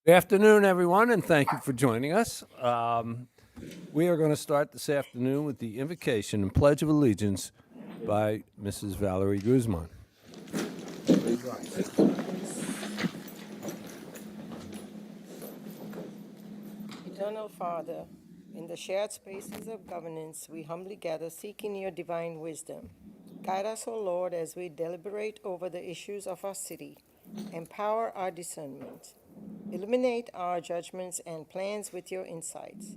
Good afternoon, everyone, and thank you for joining us. We are going to start this afternoon with the invocation and Pledge of Allegiance by Mrs. Valerie Guzman. Eternal Father, in the shared spaces of governance, we humbly gather seeking your divine wisdom. Guide us, O Lord, as we deliberate over the issues of our city. Empower our discernment. Illuminate our judgments and plans with your insights.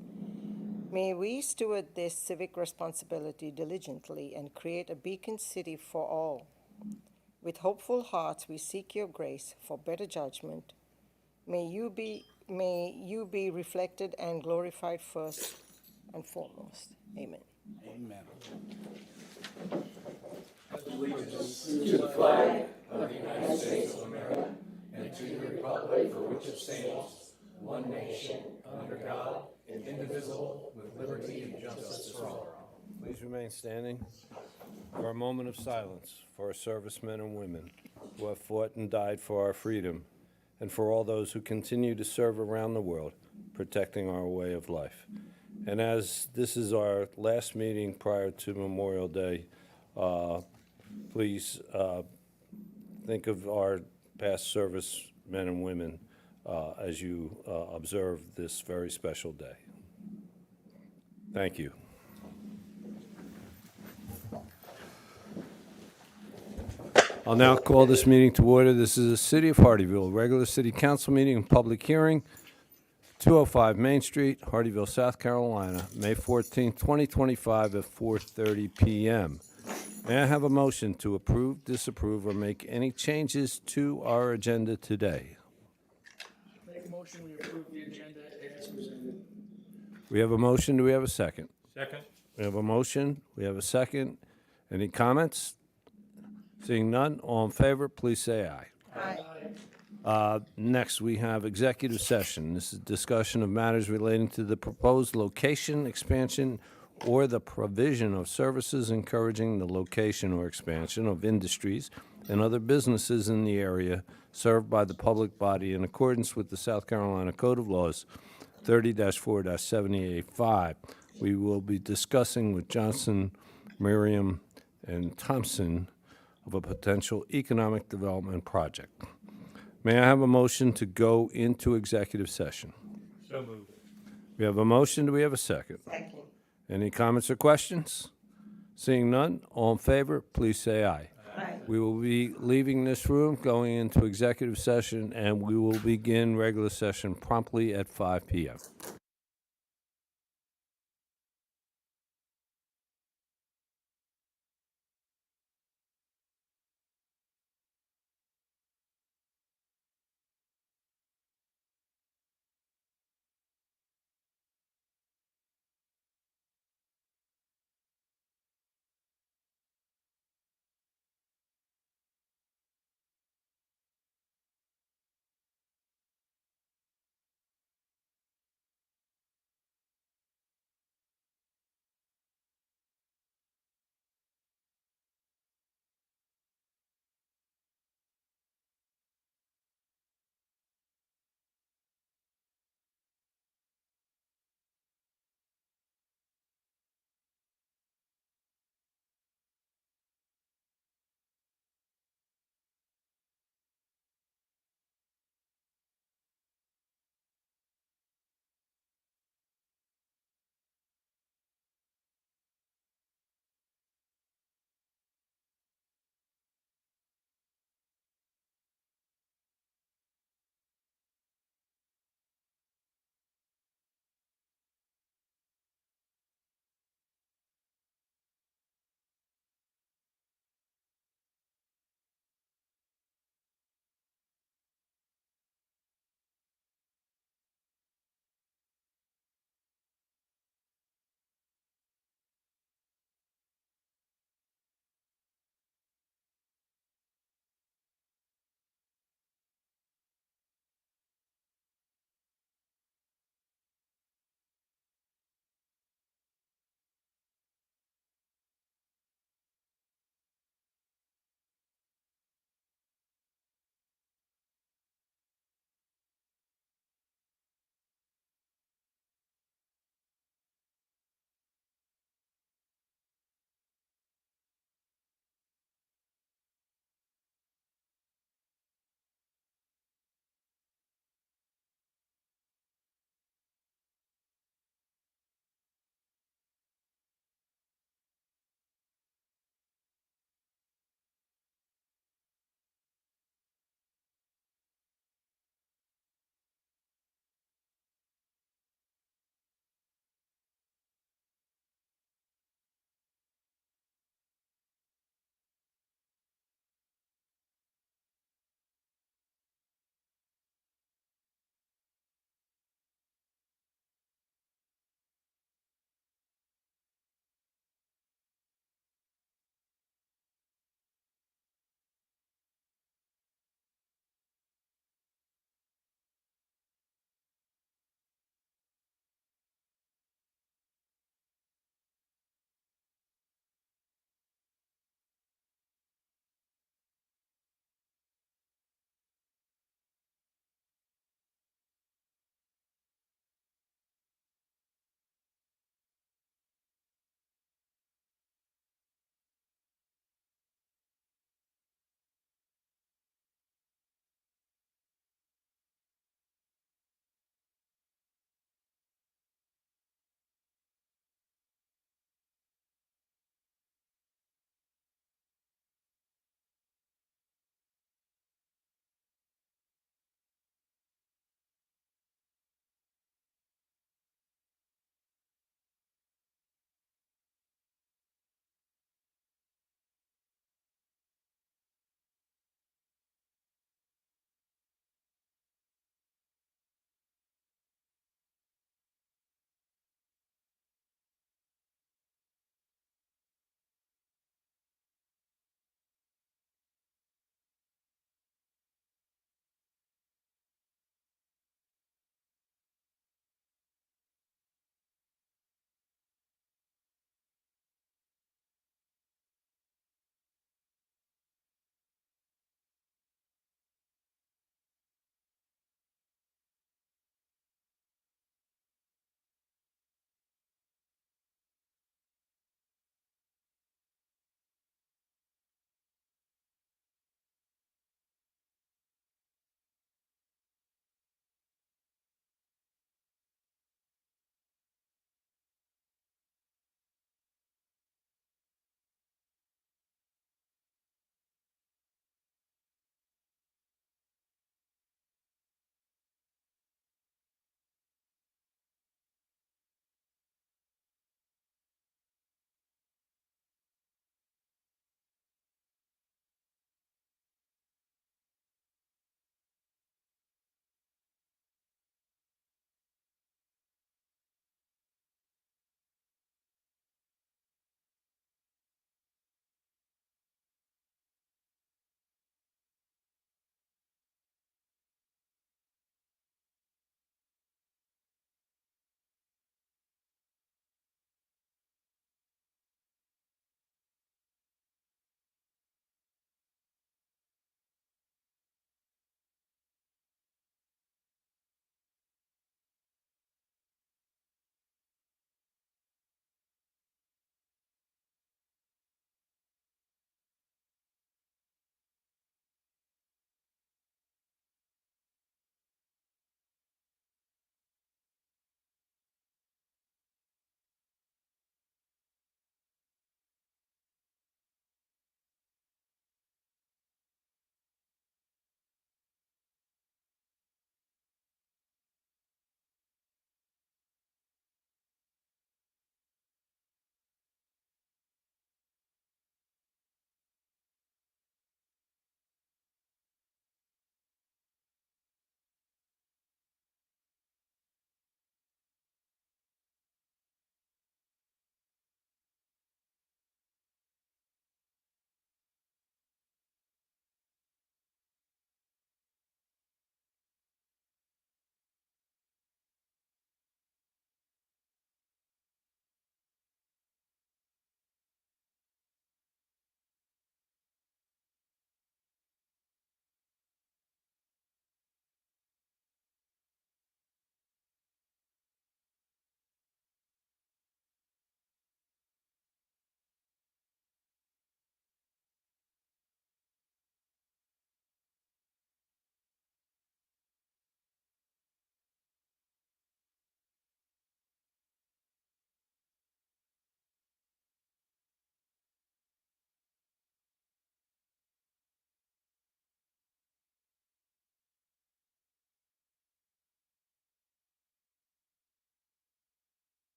May we steward this civic responsibility diligently and create a beacon city for all. With hopeful hearts, we seek your grace for better judgment. May you be reflected and glorified first and foremost. Amen. Amen. Please remain standing for a moment of silence for our servicemen and women who have fought and died for our freedom, and for all those who continue to serve around the world, protecting our way of life. And as this is our last meeting prior to Memorial Day, please think of our past servicemen and women as you observe this very special day. Thank you. I'll now call this meeting to order. This is the City of Hardeeville, regular City Council meeting and public hearing, 205 Main Street, Hardeeville, South Carolina, May 14, 2025 at 4:30 p.m. May I have a motion to approve, disapprove, or make any changes to our agenda today? Make a motion, we approve the agenda as presented. We have a motion. Do we have a second? Second. We have a motion. We have a second. Any comments? Seeing none, all in favor, please say aye. Aye. Next, we have executive session. This is discussion of matters relating to the proposed location, expansion, or the provision of services encouraging the location or expansion of industries and other businesses in the area served by the public body in accordance with the South Carolina Code of Laws 30-4-78.5. We will be discussing with Johnson, Miriam, and Thompson of a potential economic development project. May I have a motion to go into executive session? So moved. We have a motion. Do we have a second? Second. Any comments or questions? Seeing none, all in favor, please say aye. Aye. We will be leaving this room, going into executive session, and we will begin regular session promptly at 5 p.m.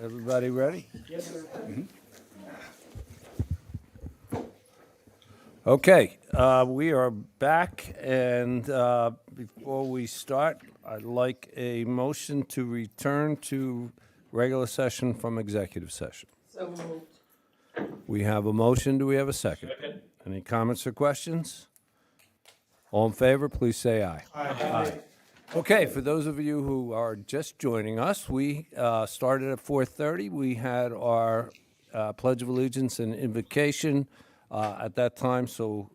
Everybody ready? Yes, sir. Okay, we are back, and before we start, I'd like a motion to return to regular session from executive session. So moved. We have a motion. Do we have a second? Second. Any comments or questions? All in favor, please say aye. Aye. Okay, for those of you who are just joining us, we started at 4:30. We had our Pledge of Allegiance and invocation at that time, so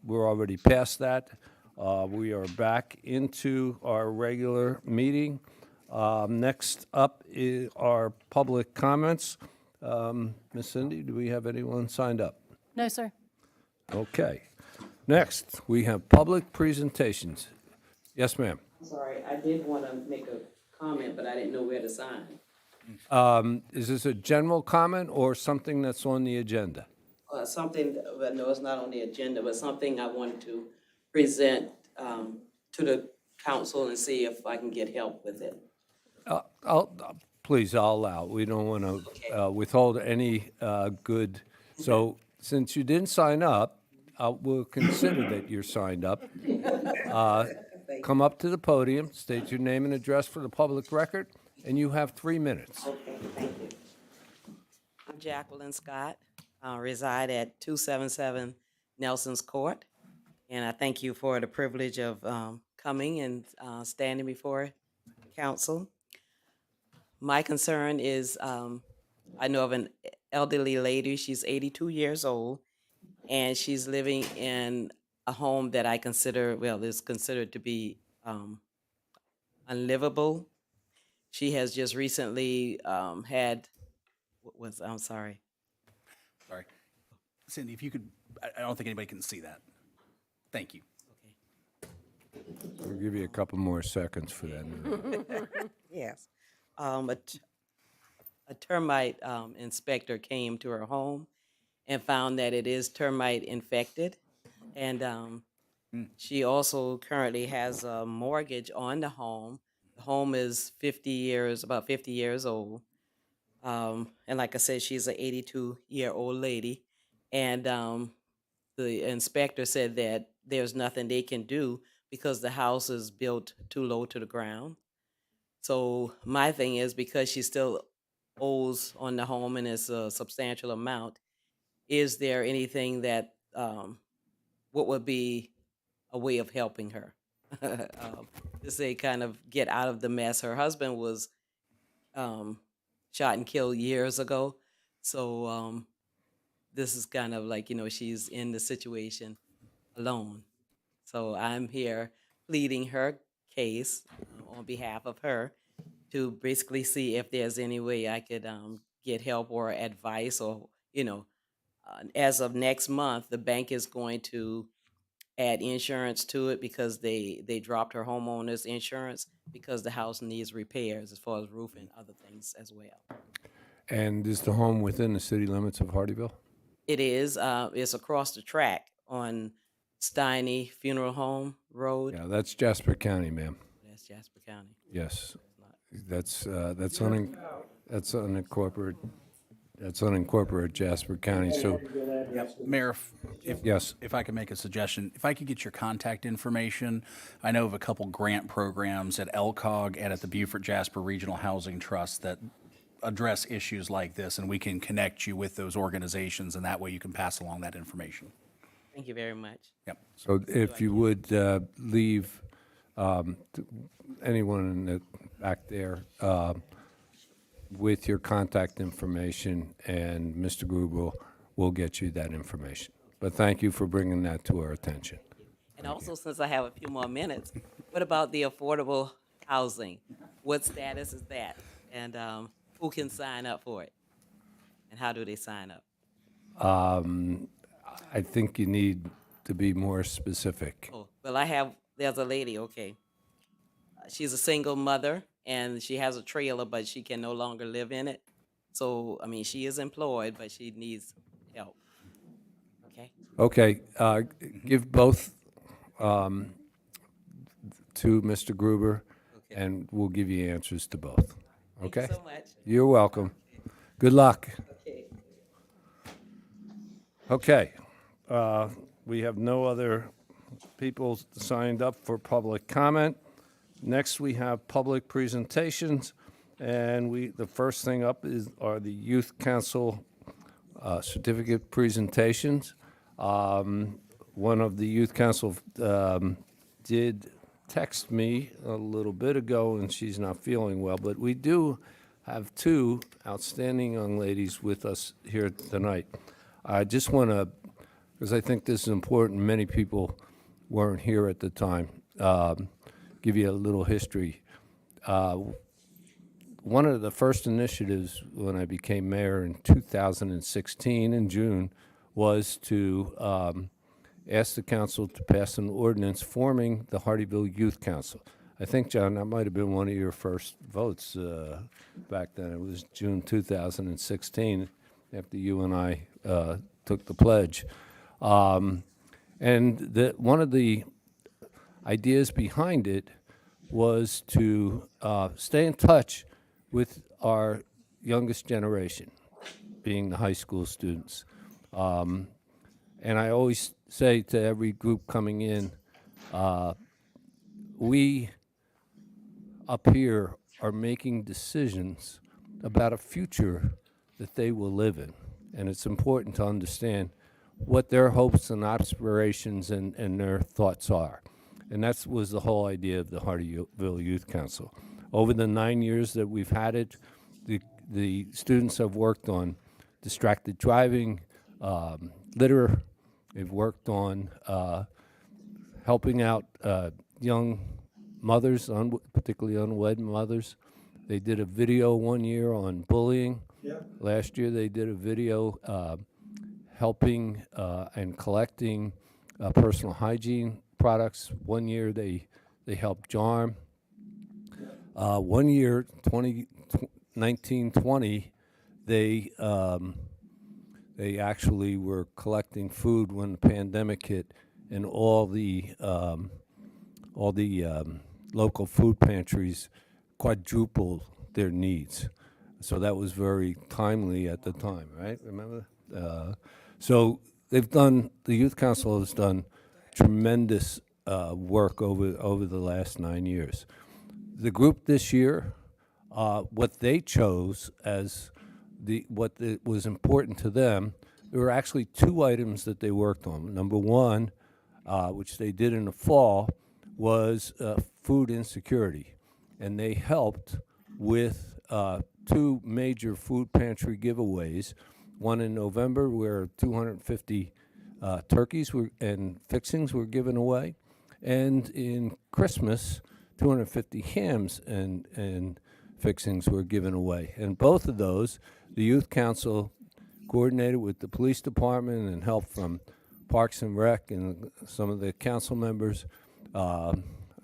we're already past that. We are back into our regular meeting. Next up is our public comments. Ms. Cindy, do we have anyone signed up? No, sir. Okay. Next, we have public presentations. Yes, ma'am. Sorry, I did want to make a comment, but I didn't know where to sign. Is this a general comment or something that's on the agenda? Something, well, no, it's not on the agenda, but something I wanted to present to the council and see if I can get help with it. Please, I'll allow. We don't want to withhold any good. So since you didn't sign up, we'll consider that you're signed up. Come up to the podium, state your name and address for the public record, and you have 3 minutes. Okay, thank you. I'm Jacqueline Scott, reside at 277 Nelson's Court, and I thank you for the privilege of coming and standing before council. My concern is, I know of an elderly lady, she's 82 years old, and she's living in a home that I consider, well, is considered to be unlivable. She has just recently had, I'm sorry. Sorry. Cindy, if you could, I don't think anybody can see that. Thank you. We'll give you a couple more seconds for that. Yes. A termite inspector came to her home and found that it is termite infected. And she also currently has a mortgage on the home. The home is about 50 years old. And like I said, she's an 82-year-old lady. And the inspector said that there's nothing they can do because the house is built too low to the ground. So my thing is, because she still owes on the home and it's a substantial amount, is there anything that, what would be a way of helping her? To say kind of get out of the mess. Her husband was shot and killed years ago. So this is kind of like, she's in the situation alone. So I'm here pleading her case on behalf of her to basically see if there's any way I could get help or advice or, as of next month, the bank is going to add insurance to it because they dropped her homeowner's insurance because the house needs repairs as far as roof and other things as well. And is the home within the city limits of Hardeeville? It is. It's across the track on Steiny Funeral Home Road. Yeah, that's Jasper County, ma'am. That's Jasper County. Yes, that's unincorporated. That's unincorporated Jasper County. So Mayor, yes, if I could make a suggestion, if I could get your contact information, I know of a couple grant programs at LCOG and at the Beaufort Jasper Regional Housing Trust that address issues like this, and we can connect you with those organizations, and that way you can pass along that information. Thank you very much. Yep. so if you would leave anyone in the back there with your contact information, and Mr. Gruber will get you that information. But thank you for bringing that to our attention. And also, since I have a few more minutes, what about the affordable housing? What status is that? And who can sign up for it? And how do they sign up? I think you need to be more specific. Oh, well, there's a lady, okay. She's a single mother, and she has a trailer, but she can no longer live in it. So, I mean, she is employed, but she needs help. Okay? Okay, give both to Mr. Gruber, and we'll give you answers to both. Thank you Okay? so much. You're welcome. Good luck. Okay. Okay. We have no other people signed up for public comment. Next, we have public presentations, and the first thing up are the Youth Council certificate presentations. One of the Youth Council did text me a little bit ago, and she's not feeling well, but we do have two outstanding young ladies with us here tonight. I just want to, because I think this is important, many people weren't here at the time, give you a little history. One of the first initiatives when I became mayor in 2016 in June was to ask the council to pass an ordinance forming the Hardyville Youth Council. I think, John, that might have been one of your first votes back then. It was June 2016 after you and I took the pledge. And one of the ideas behind it was to stay in touch with our youngest generation, being the high school students. And I always say to every group coming in, we up here are making decisions about a future that they will live in. And it's important to understand what their hopes and aspirations and their thoughts are. And that was the whole idea of the Hardyville Youth Council. Over the 9 years that we've had it, the students have worked on distracted driving, litter. They've worked on helping out young mothers, particularly unwed mothers. They did a video one year on bullying. Last year they did a video helping and collecting personal hygiene products. One year they helped JARM. 1 year, 2019-20, they actually were collecting food when the pandemic hit, and all the local food pantries quadrupled their needs. So that was very timely at the time, right? Remember? So the Youth Council has done tremendous work over the last 9 years. The group this year, what they chose as what was important to them, there were actually two items that they worked on. Number one, which they did in the fall, was food insecurity. And they helped with two major food pantry giveaways. One in November where 250 turkeys and fixings were given away. And in Christmas, 250 hams and fixings were given away. And both of those, the Youth Council coordinated with the police department and help from Parks and Rec and some of the council members. I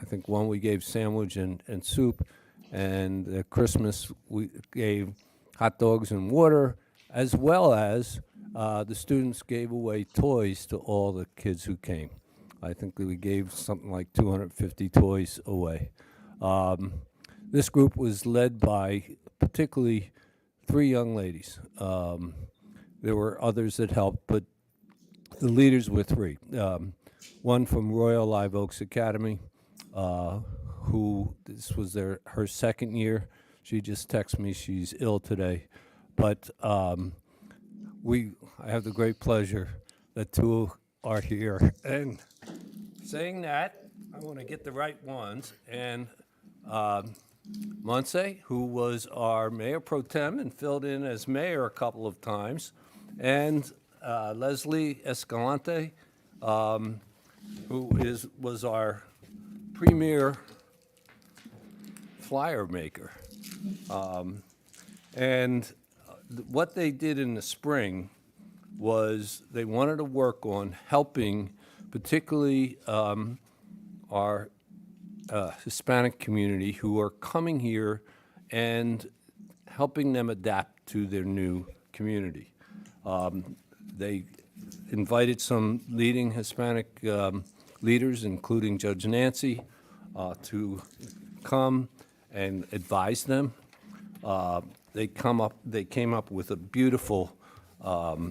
think one we gave sandwich and soup, and at Christmas we gave hot dogs and water, as well as the students gave away toys to all the kids who came. I think that we gave something like 250 toys away. This group was led by particularly three young ladies. There were others that helped, but the leaders were three. One from Royal Live Oaks Academy, who this was her second year. She just texted me she's ill today. But I have the great pleasure that two are here. And saying that, I want to get the right ones. And Monse, who was our mayor pro tem and filled in as mayor a couple of times, and Leslie Escalante, who was our premier flyer maker. What they did in the spring was they wanted to work on helping particularly our Hispanic community who are coming here and helping them adapt to their new community. They invited some leading Hispanic leaders, including Judge Nancy, to come and advise them. They came up with a beautiful, what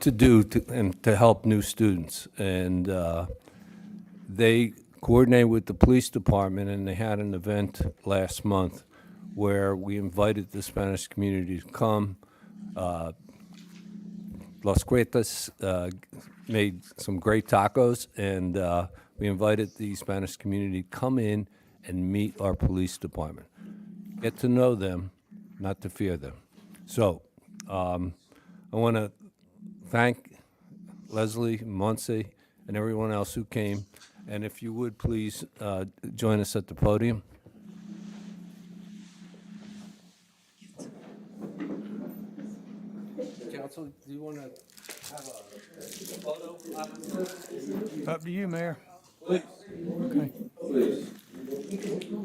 to do to help new students. And they coordinated with the police department, and they had an event last month where we invited the Spanish community to come. Los Cuetas made some great tacos, and we invited the Spanish community to come in and meet our police department. Get to know them, not to fear them. So I want to thank Leslie, Monse, and everyone else who came. And if you would, please join us at the podium. Council, do you want to have a photo opportunity? Up to you, Mayor. Please. Okay. Please. Go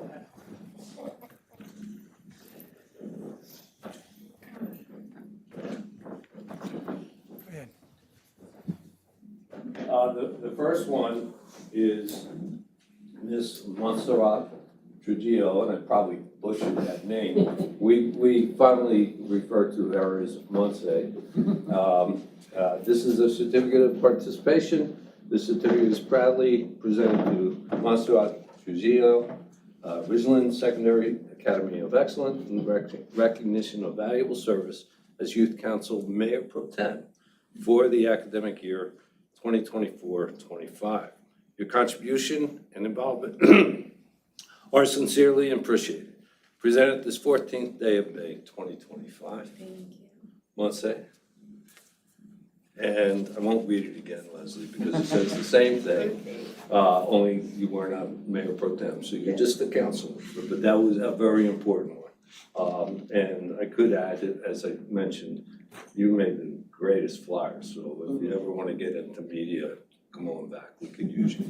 ahead. The first one is Miss Montserrat Trujillo, and I probably butchered that name. We fondly refer to her as Monse. This is a certificate of participation. The certificate is proudly presented to Montserrat Trujillo, Ridgeland Secondary Academy of Excellence, in recognition of valuable service as Youth Council Mayor Pro Tem for the academic year 2024-25. Your contribution and involvement are sincerely appreciated. Presented this 14th day of May, 2025. Thank you. Monse. And I won't read it again, Leslie, because it says the same thing, only you weren't on Mayor Pro Tem, so you're just the councilor. But that was a very important one. And I could add, as I mentioned, you made the greatest flyers, so if you ever want to get into media, come on back, we could use you.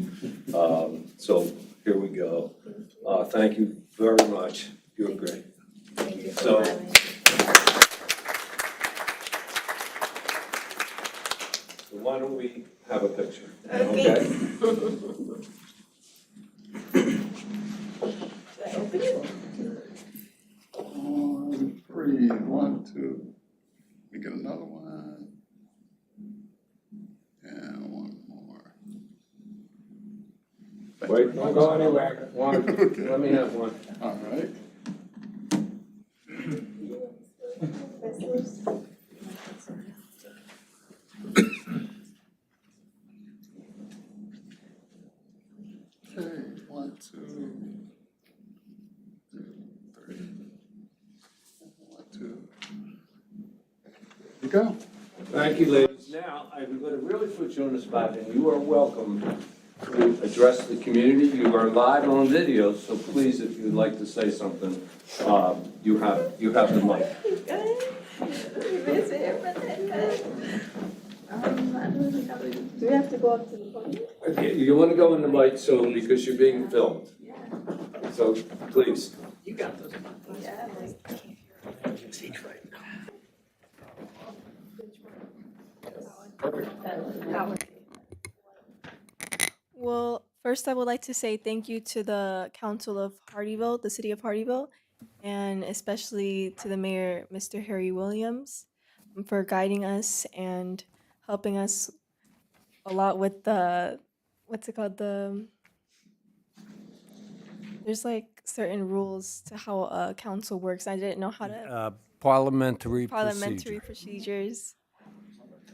So here we go. Thank you very much. You're great. Thank you So, why don't we have a picture? Okay. On three, 1, 2. We get another one. And one more. Wait, don't go anywhere. One, let me have one. All right. Okay, 1, 2, 3. 1, 2. You go. Thank you, ladies. Now, I'm going to really put you on the spot, and you are welcome to address the community. You are live on video, so please, if you'd like to say something, you have the mic. Do we have to go up to the podium? Okay, you want to go in the mic, so, because you're being filmed. So, please. You got this. Yeah. Well, first I would like to say thank you to the Council of Hardeeville, the City of Hardeeville, and especially to the Mayor, Mr. Harry Williams, for guiding us and helping us a lot with the, what's it called, there's like certain rules to how a council works. I didn't know how to, Parliamentary parliamentary procedure. procedures.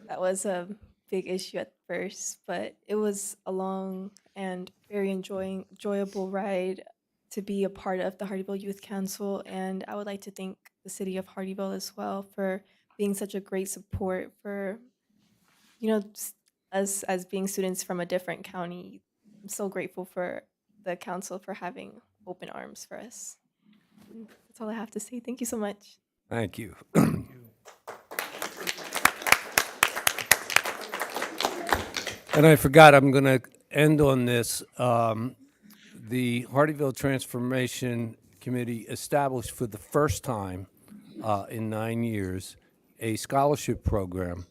That was a big issue at first, but it was a long and very enjoyable ride to be a part of the Hardeeville Youth Council. And I would like to thank the City of Hardeeville as well for being such a great support for, us as being students from a different county. I'm so grateful for the council for having open arms for us. That's all I have to say. Thank you so much. Thank you. And I forgot, I'm going to end on this. The Hardeeville Transformation Committee established for the first time in 9 years a scholarship program.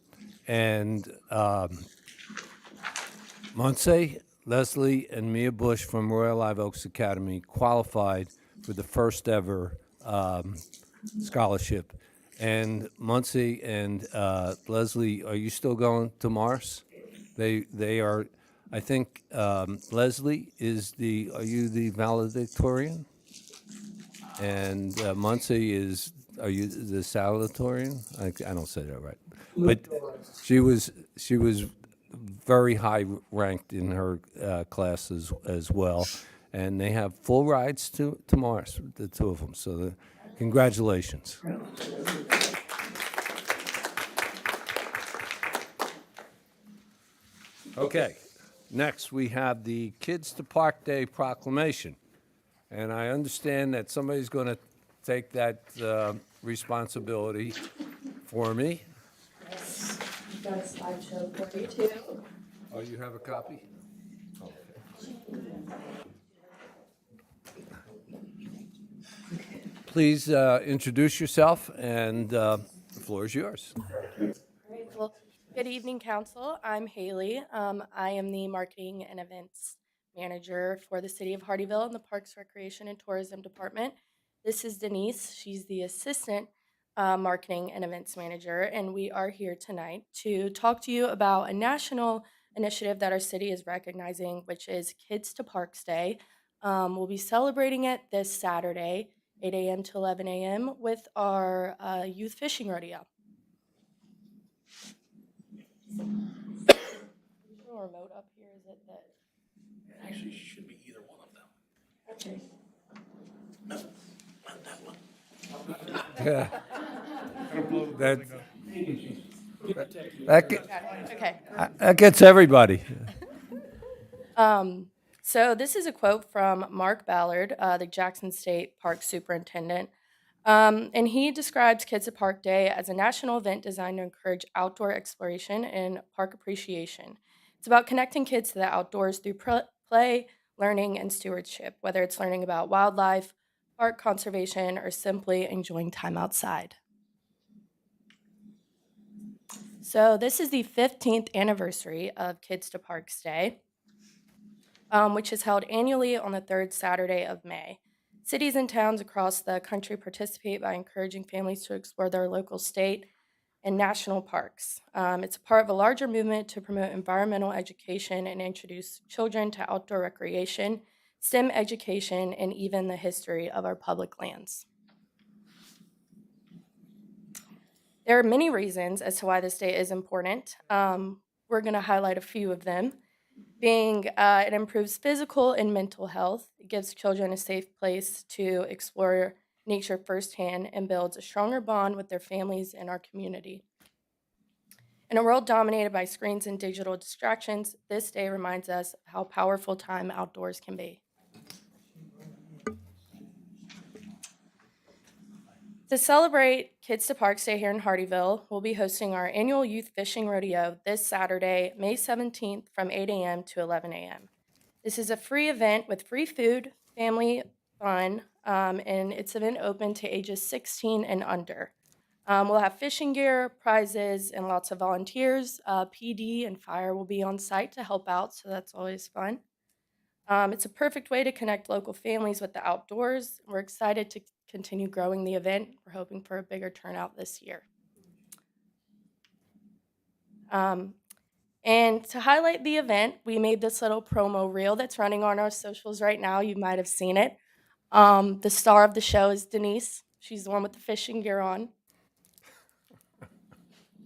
And Monse, Leslie and Mia Bush from Royal Live Oaks Academy qualified for the first ever scholarship. And Muncie and Leslie, are you still going to Mars? They are. I think Leslie is are you the valedictorian? And Muncie is, are you the salutatorian? I don't say that right, but she was very high ranked in her classes as well, and they have full rides to Mars, the two of them. So congratulations. Okay, next we have the Kids to Park Day proclamation. And I understand that somebody's going to take that responsibility for me. I've got a slideshow for you too. Oh, you have a copy? Please introduce yourself, and the floor is yours. Right, well, good evening, Council. I'm Haley. I am the Marketing and Events Manager for the City of Hardeeville in the Parks, Recreation, and Tourism Department. This is Denise. She's the Assistant Marketing and Events Manager, and we are here tonight to talk to you about a national initiative that our city is recognizing, which is Kids to Parks Day. We'll be celebrating it this Saturday, 8 a.m. to 11 a.m. with our youth fishing rodeo. Is there a remote up here? Is it that? Actually, should be either one of them. Okay. No, not that one. Okay. That gets everybody. So this is a quote from Mark Ballard, the Jackson State Park Superintendent. And he describes Kids at Park Day as a national event designed to encourage outdoor exploration and park appreciation. It's about connecting kids to the outdoors through play, learning, and stewardship, whether it's learning about wildlife, park conservation, or simply enjoying time outside. So this is the 15th anniversary of Kids to Parks Day, which is held annually on the third Saturday of May. Cities and towns across the country participate by encouraging families to explore their local state and national parks. It's a part of a larger movement to promote environmental education and introduce children to outdoor recreation, STEM education, and even the history of our public lands. There are many reasons as to why this day is important. We're going to highlight a few of them. Being it improves physical and mental health, it gives children a safe place to explore nature firsthand, and builds a stronger bond with their families and our community. In a world dominated by screens and digital distractions, this day reminds us of how powerful time outdoors can be. To celebrate Kids to Parks Day here in Hardeeville, we'll be hosting our annual Youth Fishing Rodeo this Saturday, May 17th from 8 a.m. to 11 a.m. This is a free event with free food, family fun, and it's an event open to ages 16 and under. We'll have fishing gear, prizes, and lots of volunteers. PD and fire will be on site to help out, so that's always fun. It's a perfect way to connect local families with the outdoors. We're excited to continue growing the event. We're hoping for a bigger turnout this year. And to highlight the event, we made this little promo reel that's running on our socials right now. You might have seen it. The star of the show is Denise. She's the one with the fishing gear on.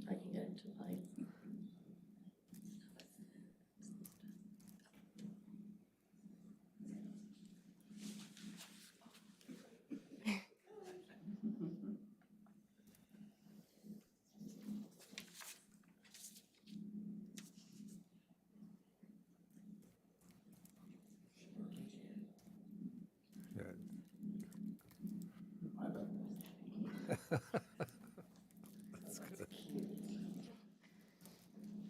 I can get into light.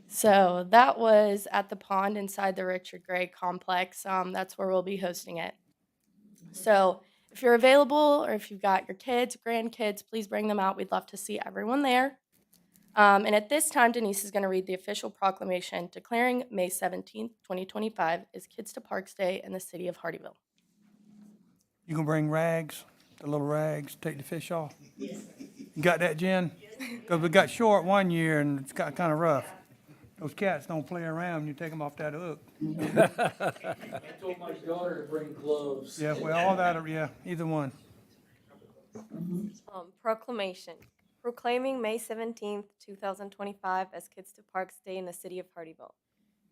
So that was at the pond inside the Richard Gray complex. That's where we'll be hosting it. So if you're available or if you've got your kids, grandkids, please bring them out. We'd love to see everyone there. And at this time, Denise is going to read the official proclamation declaring May 17th, 2025 as Kids to Parks Day in the city of Hardeeville. You gonna bring rags, the little rags, take the fish off? Yes. You got that, Jen? Because we got short one year and it's got kind of rough. Those cats don't play around when you take them off that hook. I told my daughter to bring gloves. Yeah, well, all that, yeah, either one. Proclamation. Proclaiming May 17th, 2025 as Kids to Parks Day in the city of Hardeeville.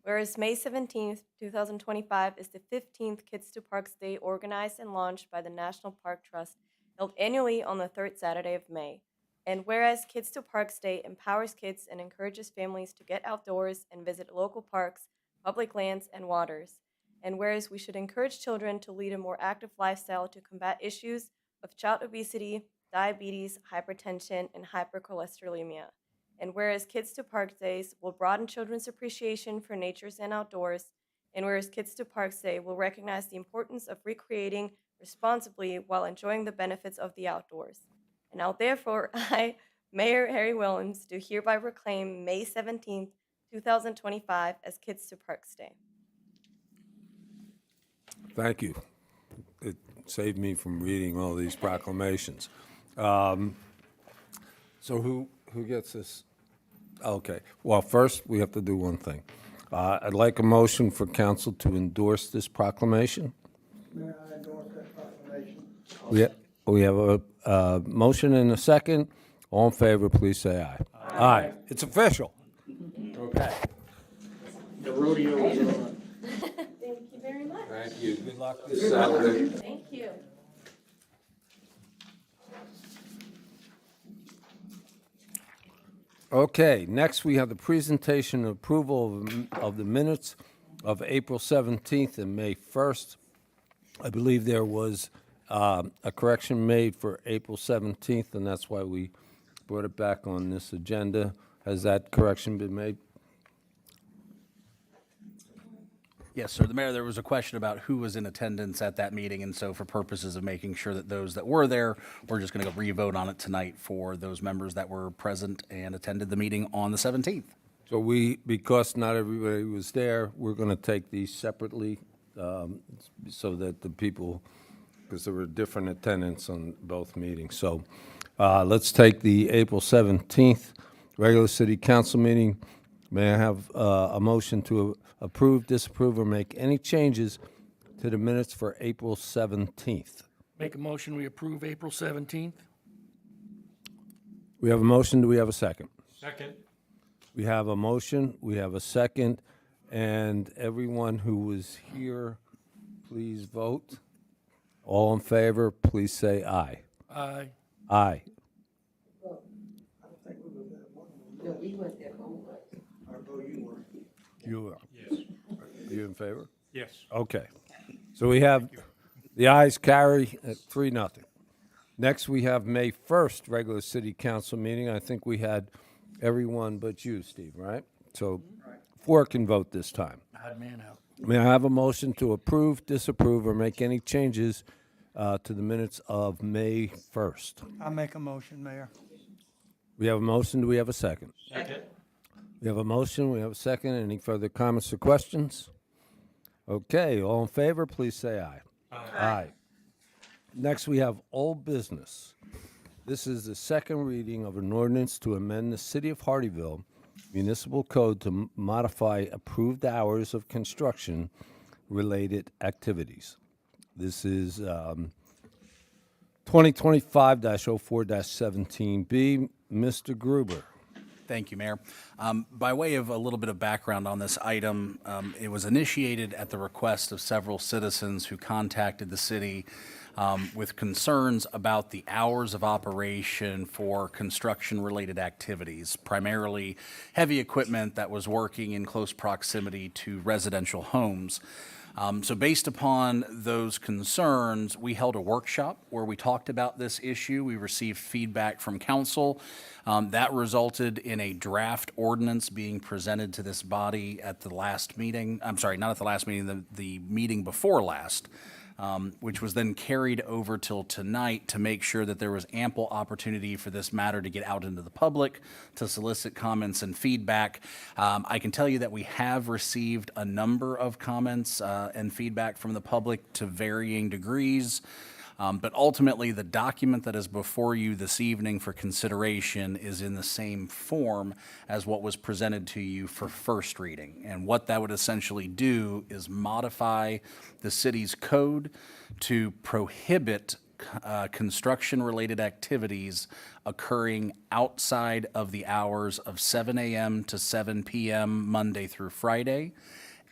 Whereas May 17th, 2025 is the 15th Kids to Parks Day organized and launched by the National Park Trust, held annually on the third Saturday of May. And whereas Kids to Parks Day empowers kids and encourages families to get outdoors and visit local parks, public lands, and waters. And whereas we should encourage children to lead a more active lifestyle to combat issues of child obesity, diabetes, hypertension, and hypercholesterolemia. And whereas Kids to Parks Days will broaden children's appreciation for natures and outdoors, and whereas Kids to Parks Day will recognize the importance of recreating responsibly while enjoying the benefits of the outdoors. And now therefore, I, Mayor Harry Williams, do hereby proclaim May 17th, 2025 as Kids to Parks Day. Thank you. It saved me from reading all these proclamations. So who gets this? Okay. Well, first, we have to do one thing. I'd like a motion for council to endorse this proclamation. Mayor, I endorse that proclamation. We have a motion and a second. All in favor, please say aye. Aye. It's official. Okay. The rodeo is on. Thank you very much. Thank you. Good luck this Saturday. Thank you. Okay, next we have the presentation and approval of the minutes of April 17th and May 1st. I believe there was a correction made for April 17th, and that's why we brought it back on this agenda. Has that correction been made? Yes, sir. The mayor, there was a question about who was in attendance at that meeting, and so for purposes of making sure that those that were there, we're just going to go re-vote on it tonight for those members that were present and attended the meeting on the 17th. So because not everybody was there, we're going to take these separately so that the people, because there were different attendance on both meetings. So let's take the April 17th regular city council meeting. May I have a motion to approve, disapprove, or make any changes to the minutes for April 17th? Make a motion, we approve April 17th. We have a motion. Do we have a second? Second. We have a motion. We have a second. And everyone who was here, please vote. All in favor, please say aye. Aye. Aye. You are? Yes. Are you in favor? Yes. Okay. So we have, the ayes carry at 3-0. Next, we have May 1st, regular city council meeting. I think we had everyone but you, Steve, right? So 4 can vote this time. Odd man out. May I have a motion to approve, disapprove, or make any changes to the minutes of May 1st? I make a motion, Mayor. We have a motion. Do we have a second? Second. We have a motion. We have a second. Any further comments or questions? Okay. All in favor, please say aye. Aye. Next, we have old business. This is the second reading of an ordinance to amend the City of Hardeeville Municipal Code to modify approved hours of construction-related activities. This is 2025-04-17B. Mr. Gruber. Thank you, Mayor. By way of a little bit of background on this item, it was initiated at the request of several citizens who contacted the city with concerns about the hours of operation for construction-related activities, primarily heavy equipment that was working in close proximity to residential homes. So based upon those concerns, we held a workshop where we talked about this issue. We received feedback from council. That resulted in a draft ordinance being presented to this body at the last meeting. I'm sorry, not at the last meeting, the meeting before last. which was then carried over till tonight to make sure that there was ample opportunity for this matter to get out into the public, to solicit comments and feedback. I can tell you that we have received a number of comments and feedback from the public to varying degrees. But ultimately, the document that is before you this evening for consideration is in the same form as what was presented to you for first reading. And what that would essentially do is modify the city's code to prohibit construction-related activities occurring outside of the hours of 7 a.m. to 7 p.m. Monday through Friday,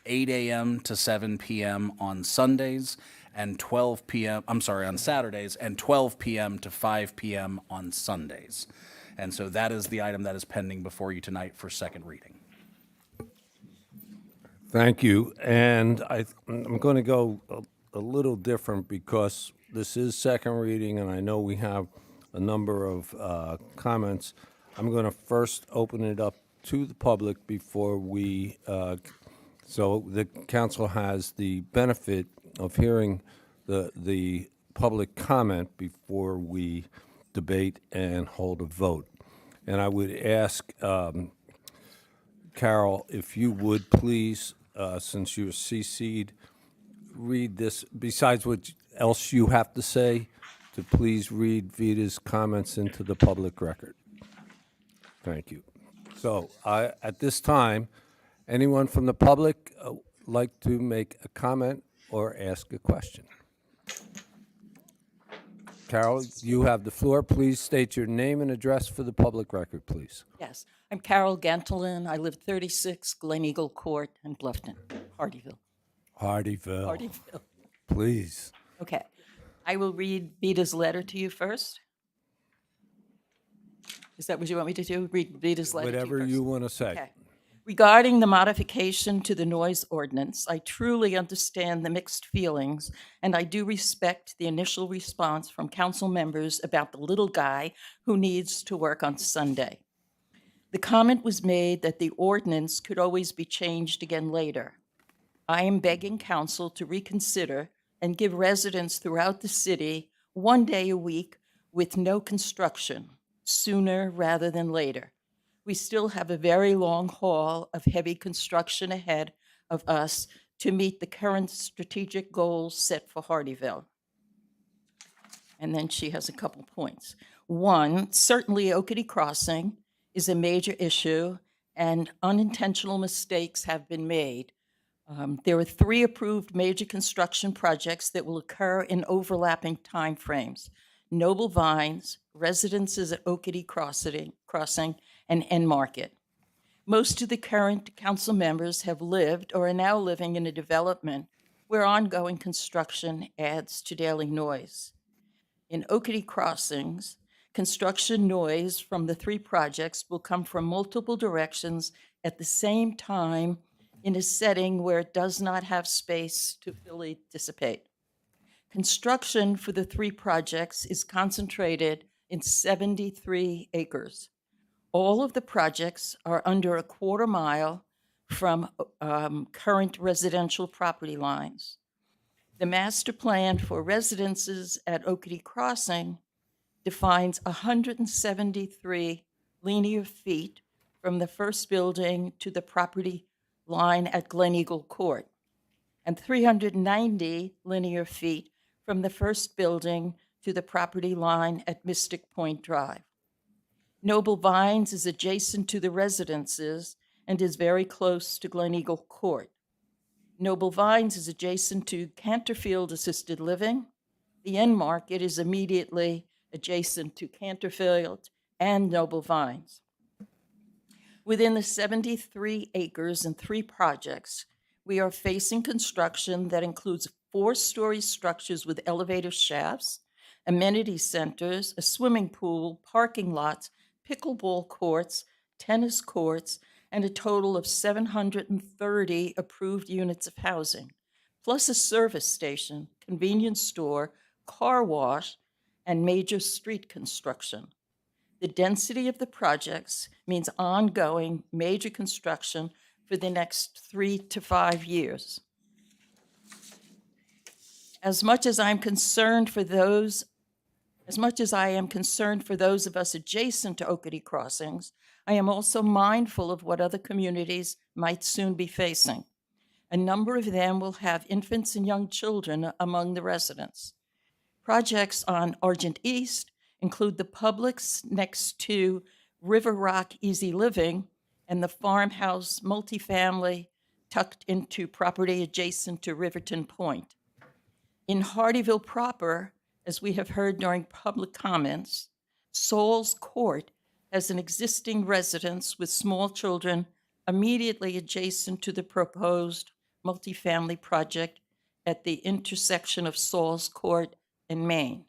8 a.m. to 7 p.m. on Sundays, and 12 p.m., I'm sorry, on Saturdays, and 12 p.m. to 5 p.m. on Sundays. And so that is the item that is pending before you tonight for second reading. Thank you. And I'm going to go a little different because this is second reading, and I know we have a number of comments. I'm going to first open it up to the public before we, so the council has the benefit of hearing the public comment before we debate and hold a vote. And I would ask Carol, if you would please, since you're CC'd, read this, besides what else you have to say, to please read Vita's comments into the public record. Thank you. So at this time, anyone from the public like to make a comment or ask a question? Carol, you have the floor. Please state your name and address for the public record, please. Yes, I'm Carol Gantolin. I live 36 Glen Eagle Court in Bluffton, Hardyville. Hardyville. Please. Okay, I will read Vita's letter to you first. Is that what you want me to do? Read Vita's letter to you Whatever first? you want to say. Okay. Regarding the modification to the noise ordinance, I truly understand the mixed feelings, and I do respect the initial response from council members about the little guy who needs to work on Sunday. The comment was made that the ordinance could always be changed again later. I am begging council to reconsider and give residents throughout the city 1 day a week with no construction, sooner rather than later. We still have a very long haul of heavy construction ahead of us to meet the current strategic goals set for Hardyville. And then she has a couple points. One, certainly Oakity Crossing is a major issue and unintentional mistakes have been made. There are 3 approved major construction projects that will occur in overlapping timeframes. Noble Vines, residences at Oakity Crossing, and End Market. Most of the current council members have lived or are now living in a development where ongoing construction adds to daily noise. In Oakity Crossings, construction noise from the 3 projects will come from multiple directions at the same time in a setting where it does not have space to fully dissipate. Construction for the 3 projects is concentrated in 73 acres. All of the projects are under a quarter mile from current residential property lines. The master plan for residences at Oakity Crossing defines 173 linear feet from the first building to the property line at Glen Eagle Court, and 390 linear feet from the first building to the property line at Mystic Point Drive. Noble Vines is adjacent to the residences and is very close to Glen Eagle Court. Noble Vines is adjacent to Canterfield Assisted Living. The End Market is immediately adjacent to Canterfield and Noble Vines. Within the 73 acres and 3 projects, we are facing construction that includes 4-story structures with elevator shafts, amenity centers, a swimming pool, parking lots, pickleball courts, tennis courts, and a total of 730 approved units of housing, plus a service station, convenience store, car wash, and major street construction. The density of the projects means ongoing major construction for the next 3 to 5 years. As much as I am concerned for those of us adjacent to Oakety Crossings, I am also mindful of what other communities might soon be facing. A number of them will have infants and young children among the residents. Projects on Argent East include the Publix next to River Rock Easy Living and the farmhouse multifamily tucked into property adjacent to Riverton Point. In Hardeeville proper, as we have heard during public comments, Souls Court has an existing residence with small children immediately adjacent to the proposed multifamily project at the intersection of Souls Court and Main.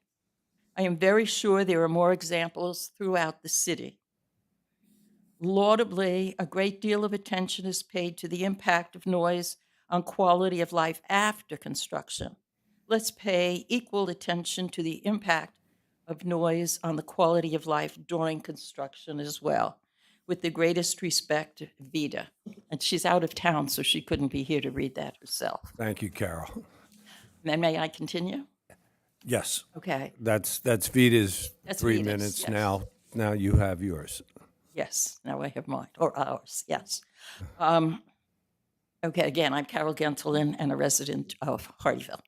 I am very sure there are more examples throughout the city. Laudably, a great deal of attention is paid to the impact of noise on quality of life after construction. Let's pay equal attention to the impact of noise on the quality of life during construction as well. With the greatest respect, Vida. And she's out of town, so she couldn't be here to read that herself. Thank you, Carol. And may I continue? Yes, Okay. that's Vita's That's 3 Vita's, minutes. yes. Now you have yours. Yes, now I have mine, or ours, yes. Okay, again, I'm Carol Gentelin and a resident of Hardeeville.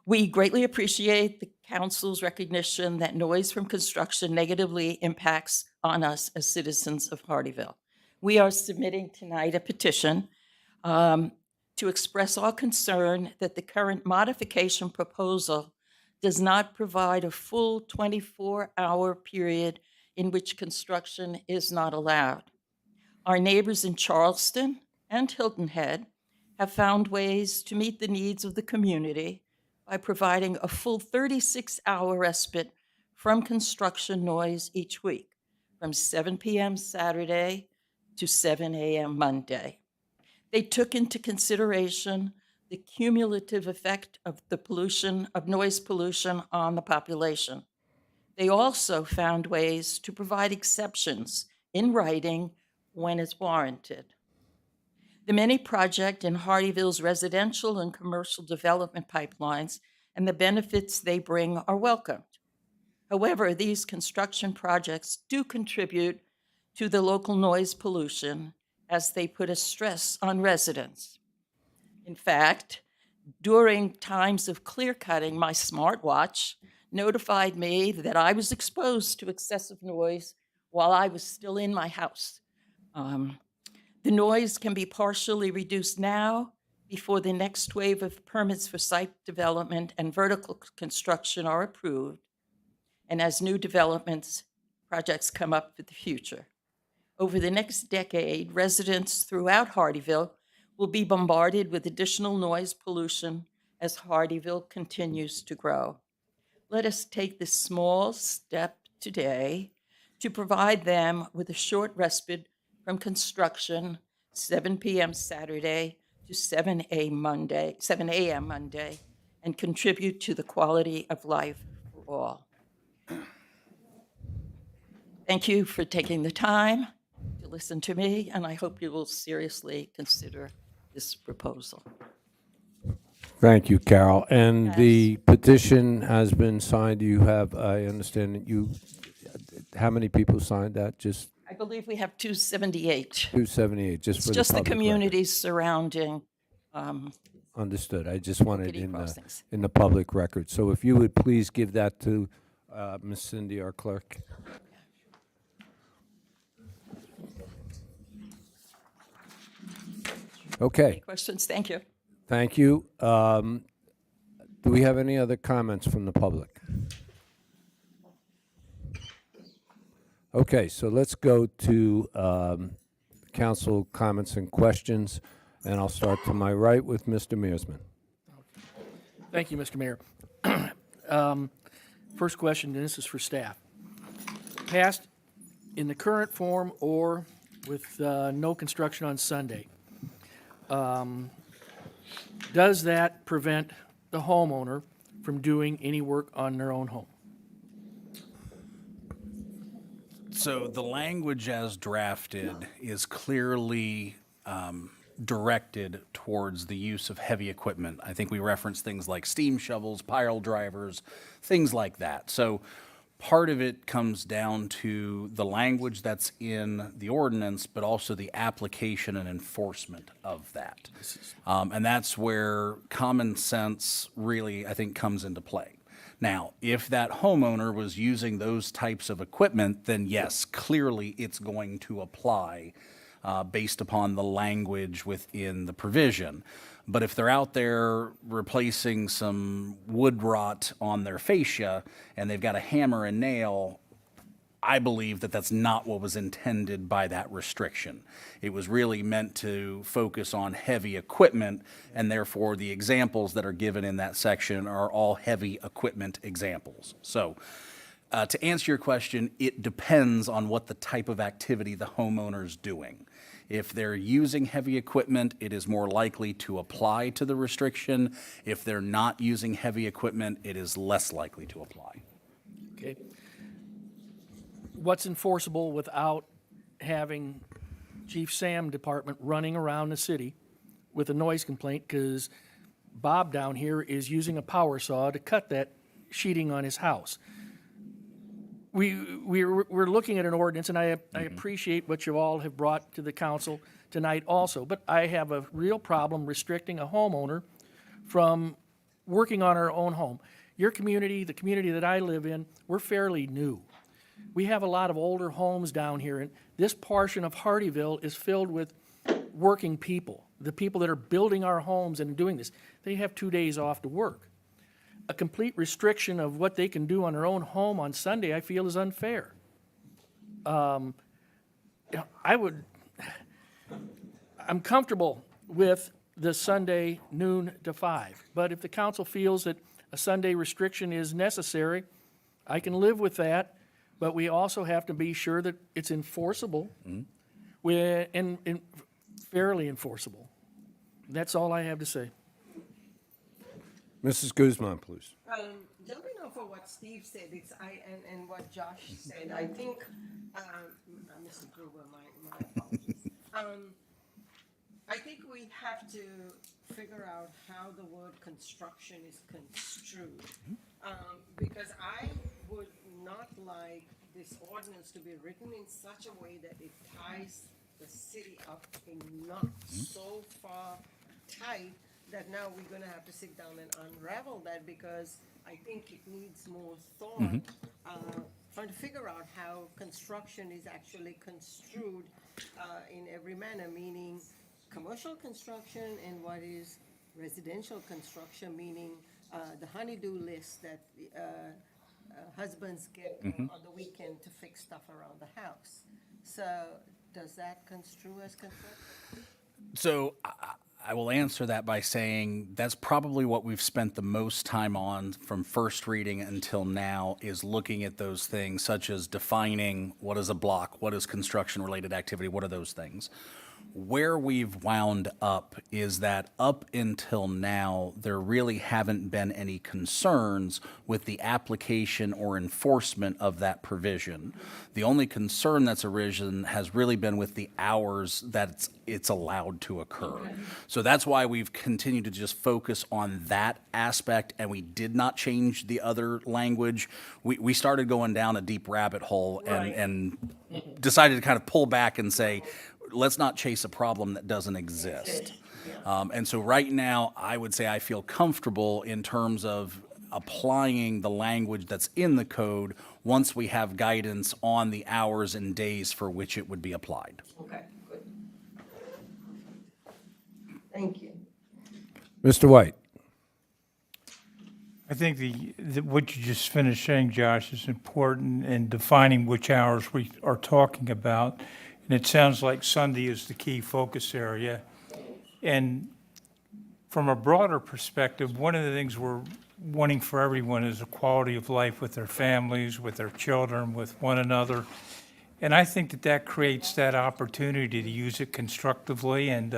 We greatly appreciate the council's recognition that noise from construction negatively impacts on us as citizens of Hardeeville. We are submitting tonight a petition to express our concern that the current modification proposal does not provide a full 24-hour period in which construction is not allowed. Our neighbors in Charleston and Hilton Head have found ways to meet the needs of the community by providing a full 36-hour respite from construction noise each week, from 7 p.m. Saturday to 7 a.m. Monday. They took into consideration the cumulative effect of the pollution, of noise pollution on the population. They also found ways to provide exceptions in writing when it's warranted. The many projects in Hardeeville's residential and commercial development pipelines and the benefits they bring are welcomed. However, these construction projects do contribute to the local noise pollution as they put a stress on residents. In fact, during times of clear cutting, my smartwatch notified me that I was exposed to excessive noise while I was still in my house. The noise can be partially reduced now before the next wave of permits for site development and vertical construction are approved, and as new developments projects come up for the future. Over the next decade, residents throughout Hardeeville will be bombarded with additional noise pollution as Hardeeville continues to grow. Let us take this small step today to provide them with a short respite from construction, 7 p.m. Saturday to 7 a.m. Monday, and contribute to the quality of life for all. Thank you for taking the time to listen to me, and I hope you will seriously consider this proposal. Thank you, Carol. And Yes. the petition has been signed. You have, I understand that you, how many people signed that? Just I believe we have 278. 278, just It's for the just the public record. communities surrounding. Understood. I just wanted Oakety in Crossings. the public record. So if you would please give that to Ms. Cindy, our clerk. Okay, Questions? Thank you. thank you. Do we have any other comments from the public? Okay, so let's go to council comments and questions, and I'll start to my right with Mr. Mearsman. Thank you, Mr. Mayor. First question, and this is for staff. Passed in the current form or with no construction on Sunday, does that prevent the homeowner from doing any work on their own home? So the language as drafted is clearly directed towards the use of heavy equipment. I think we referenced things like steam shovels, pile drivers, things like that. So part of it comes down to the language that's in the ordinance, but also the application and enforcement of that. And that's where common sense really, I think, comes into play. Now, if that homeowner was using those types of equipment, then yes, clearly it's going to apply based upon the language within the provision. But if they're out there replacing some wood rot on their fascia and they've got a hammer and nail, I believe that that's not what was intended by that restriction. It was really meant to focus on heavy equipment, and therefore the examples that are given in that section are all heavy equipment examples. So to answer your question, it depends on what the type of activity the homeowner's doing. If they're using heavy equipment, it is more likely to apply to the restriction. If they're not using heavy equipment, it is less likely to apply. Okay. What's enforceable without having Chief Sam department running around the city with a noise complaint because Bob down here is using a power saw to cut that sheeting on his house? We're looking at an ordinance, and I appreciate what you all have brought to the council tonight also, but I have a real problem restricting a homeowner from working on our own home. Your community, the community that I live in, we're fairly new. We have a lot of older homes down here, and this portion of Hardeeville is filled with working people, the people that are building our homes and doing this. They have 2 days off to work. A complete restriction of what they can do on their own home on Sunday, I feel, is unfair. I'm comfortable with the Sunday noon to 5, but if the council feels that a Sunday restriction is necessary, I can live with that, but we also have to be sure that it's enforceable and fairly enforceable. That's all I have to say. Mrs. Guzman, please. Jumping off of what Steve said, and what Josh said, I think, Mr. Gruber, my apologies. I think we have to figure out how the word construction is construed. Because I would not like this ordinance to be written in such a way that it ties the city up in knots so far tight that now we're gonna have to sit down and unravel that, because I think it needs more thought, trying to figure out how construction is actually construed in every manner, meaning commercial construction and what is residential construction, meaning the honey-do list that husbands get on the weekend to fix stuff around the house. So does that construe as construction? So I will answer that by saying that's probably what we've spent the most time on from first reading until now, is looking at those things such as defining what is a block, what is construction-related activity, what are those things. Where we've wound up is that up until now, there really haven't been any concerns with the application or enforcement of that provision. The only concern that's arisen has really been with the hours that it's allowed to occur. So that's why we've continued to just focus on that aspect, and we did not change the other language. We started going down a deep rabbit hole and decided to kind of pull back and say, let's not chase a problem that doesn't exist. And so right now, I would say I feel comfortable in terms of applying the language that's in the code once we have guidance on the hours and days for which it would be applied. Okay, good. Thank you. Mr. White. I think what you just finished saying, Josh, is important in defining which hours we are talking about. And it sounds like Sunday is the key focus area. And from a broader perspective, one of the things we're wanting for everyone is a quality of life with their families, with their children, with one another. And I think that creates that opportunity to use it constructively. And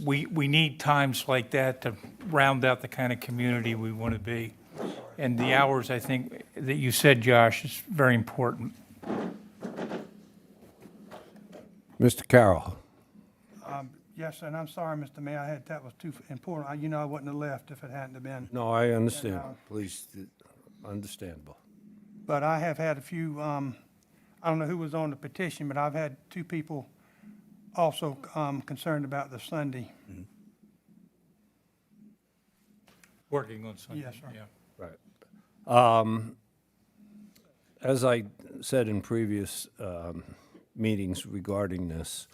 we need times like that to round out the kind of community we want to be. And the hours, I think, that you said, Josh, is very important. Mr. Carroll. Yes, and I'm sorry, Mr. Mayor, that was too important. You know, I wouldn't have left if it hadn't have been. No, I understand. Please, understandable. But I have had a few, I don't know who was on the petition, but I've had two people also concerned about the Sunday. Working on Sunday. Yes, sir. Yeah. Right. As I said in previous meetings regarding this,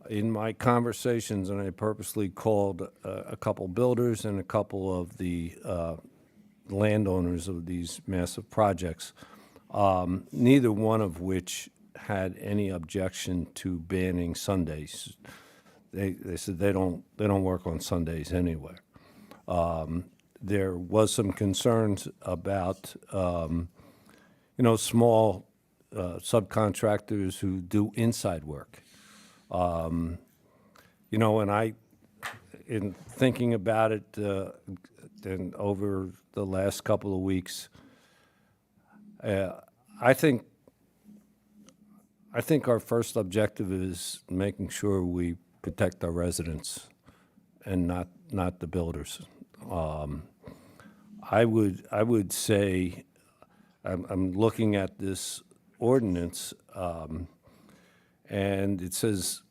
in my conversations, and I purposely called a couple builders and a couple of the landowners of these massive projects, neither one of which had any objection to banning Sundays. They said they don't work on Sundays anyway. There was some concerns about small subcontractors who do inside work. And in thinking about it, and over the last couple of weeks, I think our first objective is making sure we protect our residents and not the builders. I would say, I'm looking at this ordinance, and it says,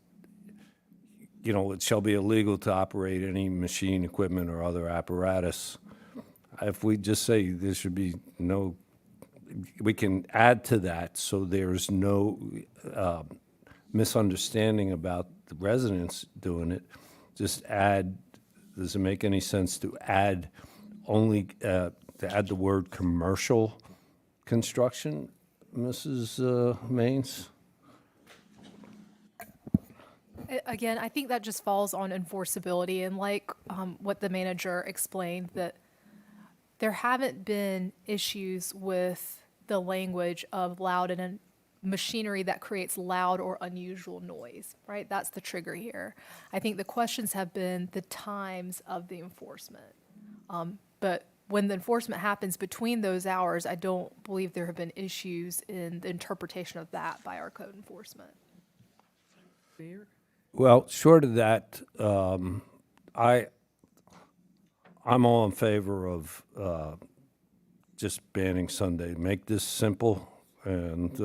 it shall be illegal to operate any machine, equipment, or other apparatus. If we just say there should be no, we can add to that so there's no misunderstanding about the residents doing it. Just add, does it make any sense to add only, to add the word commercial construction, Mrs. Maines? Again, I think that just falls on enforceability, and like what the manager explained, that there haven't been issues with the language of loud and machinery that creates loud or unusual noise, right? That's the trigger here. I think the questions have been the times of the enforcement. But when the enforcement happens between those hours, I don't believe there have been issues in the interpretation of that by our code enforcement. Well, short of that, I'm all in favor of just banning Sunday. Make this simple and,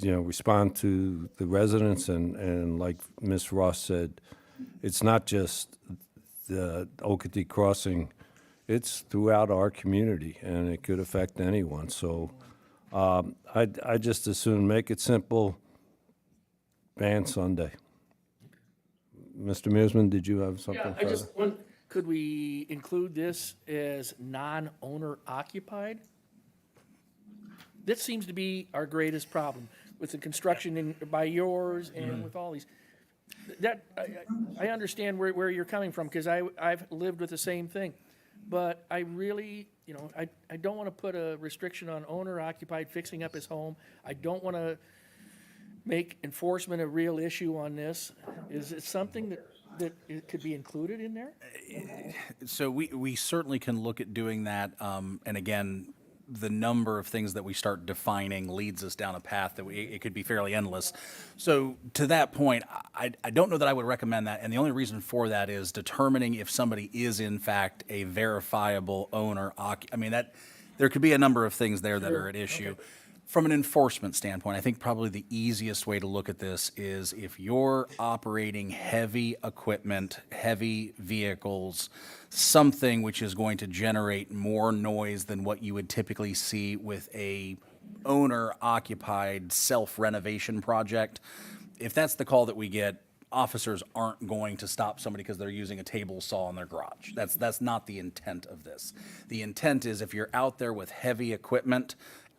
respond to the residents. And like Ms. Ross said, it's not just the Okeechobee Crossing, it's throughout our community, and it could affect anyone. So I just as soon make it simple, ban Sunday. Mr. Mearsman, did you have something Yeah, I further? just, could we include this as non-owner occupied? This seems to be our greatest problem with the construction by yours and with all these. That, I understand where you're coming from, because I've lived with the same thing. But I really, I don't want to put a restriction on owner occupied fixing up his home. I don't want to make enforcement a real issue on this. Is it something that it could be included in there? So we certainly can look at doing that. And again, the number of things that we start defining leads us down a path that it could be fairly endless. So to that point, I don't know that I would recommend that. And the only reason for that is determining if somebody is in fact a verifiable owner. There could be a number of things there that are at issue. Okay. From an enforcement standpoint, I think probably the easiest way to look at this is if you're operating heavy equipment, heavy vehicles, something which is going to generate more noise than what you would typically see with a owner-occupied self-renovation project. If that's the call that we get, officers aren't going to stop somebody because they're using a table saw in their garage. That's not the intent of this. The intent is if you're out there with heavy equipment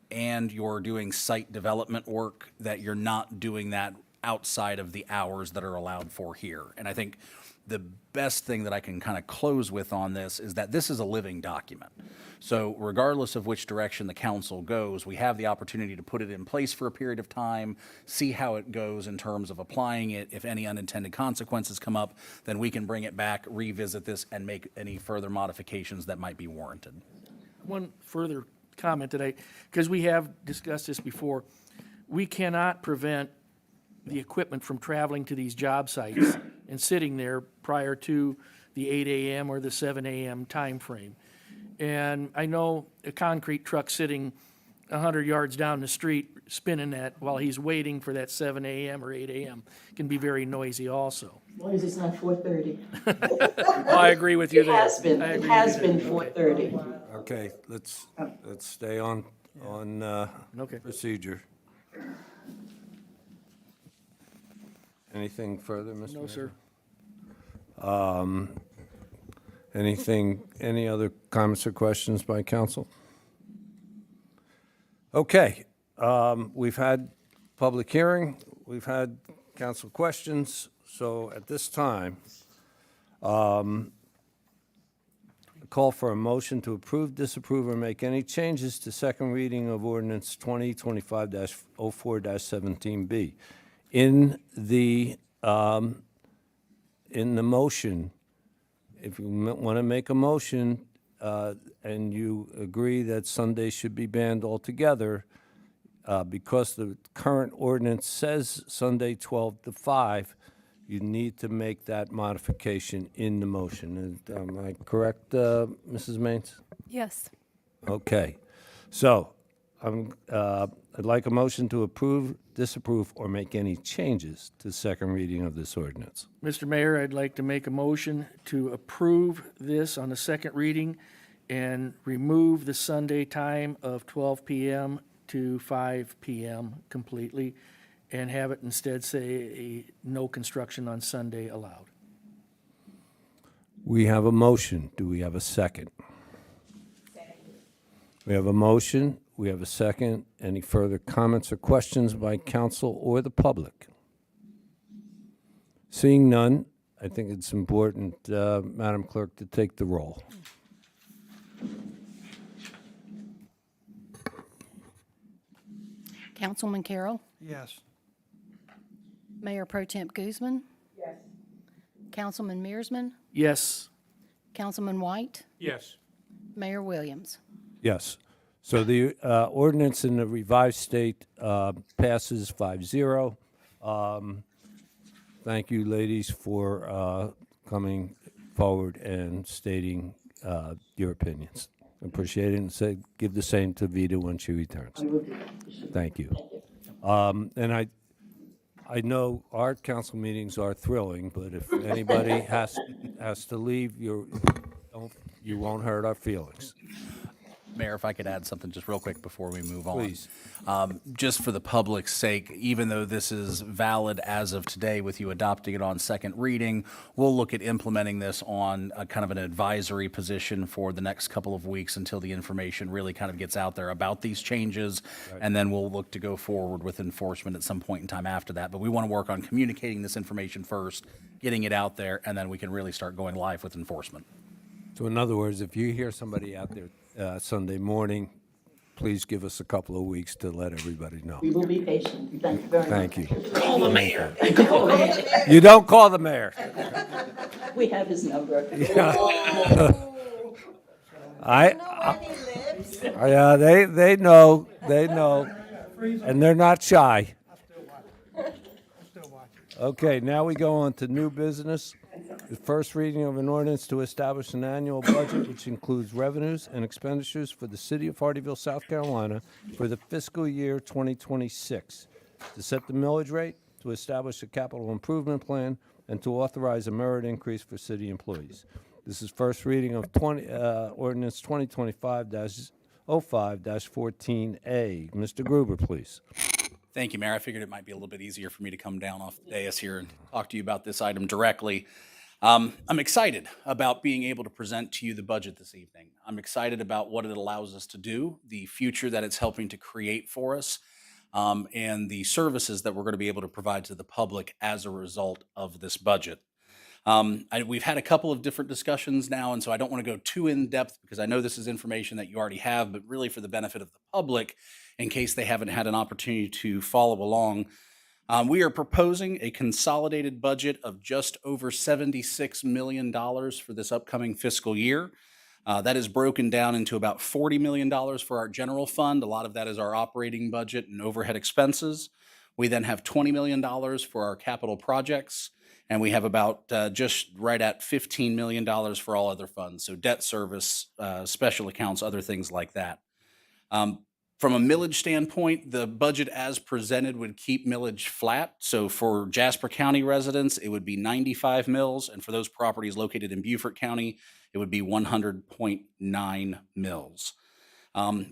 and you're doing site development work, that you're not doing that outside of the hours that are allowed for here. And I think the best thing that I can kind of close with on this is that this is a living document. So regardless of which direction the council goes, we have the opportunity to put it in place for a period of time, see how it goes in terms of applying it. If any unintended consequences come up, then we can bring it back, revisit this, and make any further modifications that might be warranted. One further comment because we have discussed this before, we cannot prevent the equipment from traveling to these job sites and sitting there prior to the 8 a.m. or the 7 a.m. timeframe. And I know a concrete truck sitting 100 yards down the street spinning that while he's waiting for that 7 a.m. or 8 a.m. can be very noisy also. As long as it's not 4:30. I agree with you there. It has been 4:30. Okay, let's stay on Okay. procedure. Anything further, Mr. No, Mayor? sir. Any other comments or questions by council? Okay, we've had public hearing, we've had council questions, so at this time, call for a motion to approve, disapprove, or make any changes to second reading of ordinance 2025-04-17B. In the motion, if you want to make a motion and you agree that Sunday should be banned altogether, because the current ordinance says Sunday 12 to 5, you need to make that modification in the motion. Am I correct, Mrs. Maines? Yes. Okay. So I'd like a motion to approve, disapprove, or make any changes to second reading of this ordinance. Mr. Mayor, I'd like to make a motion to approve this on the second reading and remove the Sunday time of 12 p.m. to 5 p.m. completely, and have it instead say no construction on Sunday allowed. We have a motion. Do we have a second? We have a motion. We have a second. Any further comments or questions by council or the public? Seeing none, I think it's important, Madam Clerk, to take the roll. Councilman Carroll, Yes. Mayor Pro Temp Guzman. Yes. Councilman Mearsman, Yes. Councilman White, Yes. Mayor Williams. Yes. So the ordinance in the revised state passes 5-0. Thank you, ladies, for coming forward and stating your opinions. Appreciate it, and give the same to Vita when she returns. Thank you. And I know our council meetings are thrilling, but if anybody has to leave, you won't hurt our feelings. Mayor, if I could add something just real quick before we move on. Please. Just for the public's sake, even though this is valid as of today with you adopting it on second reading, we'll look at implementing this on a kind of an advisory position for the next couple of weeks until the information really kind of gets out there about these changes. Right. And then we'll look to go forward with enforcement at some point in time after that. But we want to work on communicating this information first, getting it out there, and then we can really start going live with enforcement. So in other words, if you hear somebody out there Sunday morning, please give us a couple of weeks to let everybody know. We will be patient. Thank you very much. Thank you. Call the mayor. You don't call the mayor. We have his number. Yeah, they know, and they're not shy. Okay, now we go on to new business. The first reading of an ordinance to establish an annual budget which includes revenues and expenditures for the city of Hardeeville, South Carolina for the fiscal year 2026, to set the millage rate, to establish a capital improvement plan, and to authorize a merit increase for city employees. This is first reading of ordinance 2025-05-14A. Mr. Gruber, please. Thank you, Mayor. I figured it might be a little bit easier for me to come down off the dais here and talk to you about this item directly. I'm excited about being able to present to you the budget this evening. I'm excited about what it allows us to do, the future that it's helping to create for us, and the services that we're going to be able to provide to the public as a result of this budget. We've had a couple of different discussions now, and so I don't want to go too in depth because I know this is information that you already have, but really for the benefit of the public, in case they haven't had an opportunity to follow along. We are proposing a consolidated budget of just over $76 million for this upcoming fiscal year. That is broken down into about $40 million for our general fund. A lot of that is our operating budget and overhead expenses. We then have $20 million for our capital projects, and we have about just right at $15 million for all other funds, so debt service, special accounts, other things like that. From a millage standpoint, the budget as presented would keep millage flat. So for Jasper County residents, it would be 95 mills, and for those properties located in Beaufort County, it would be 100.9 mills.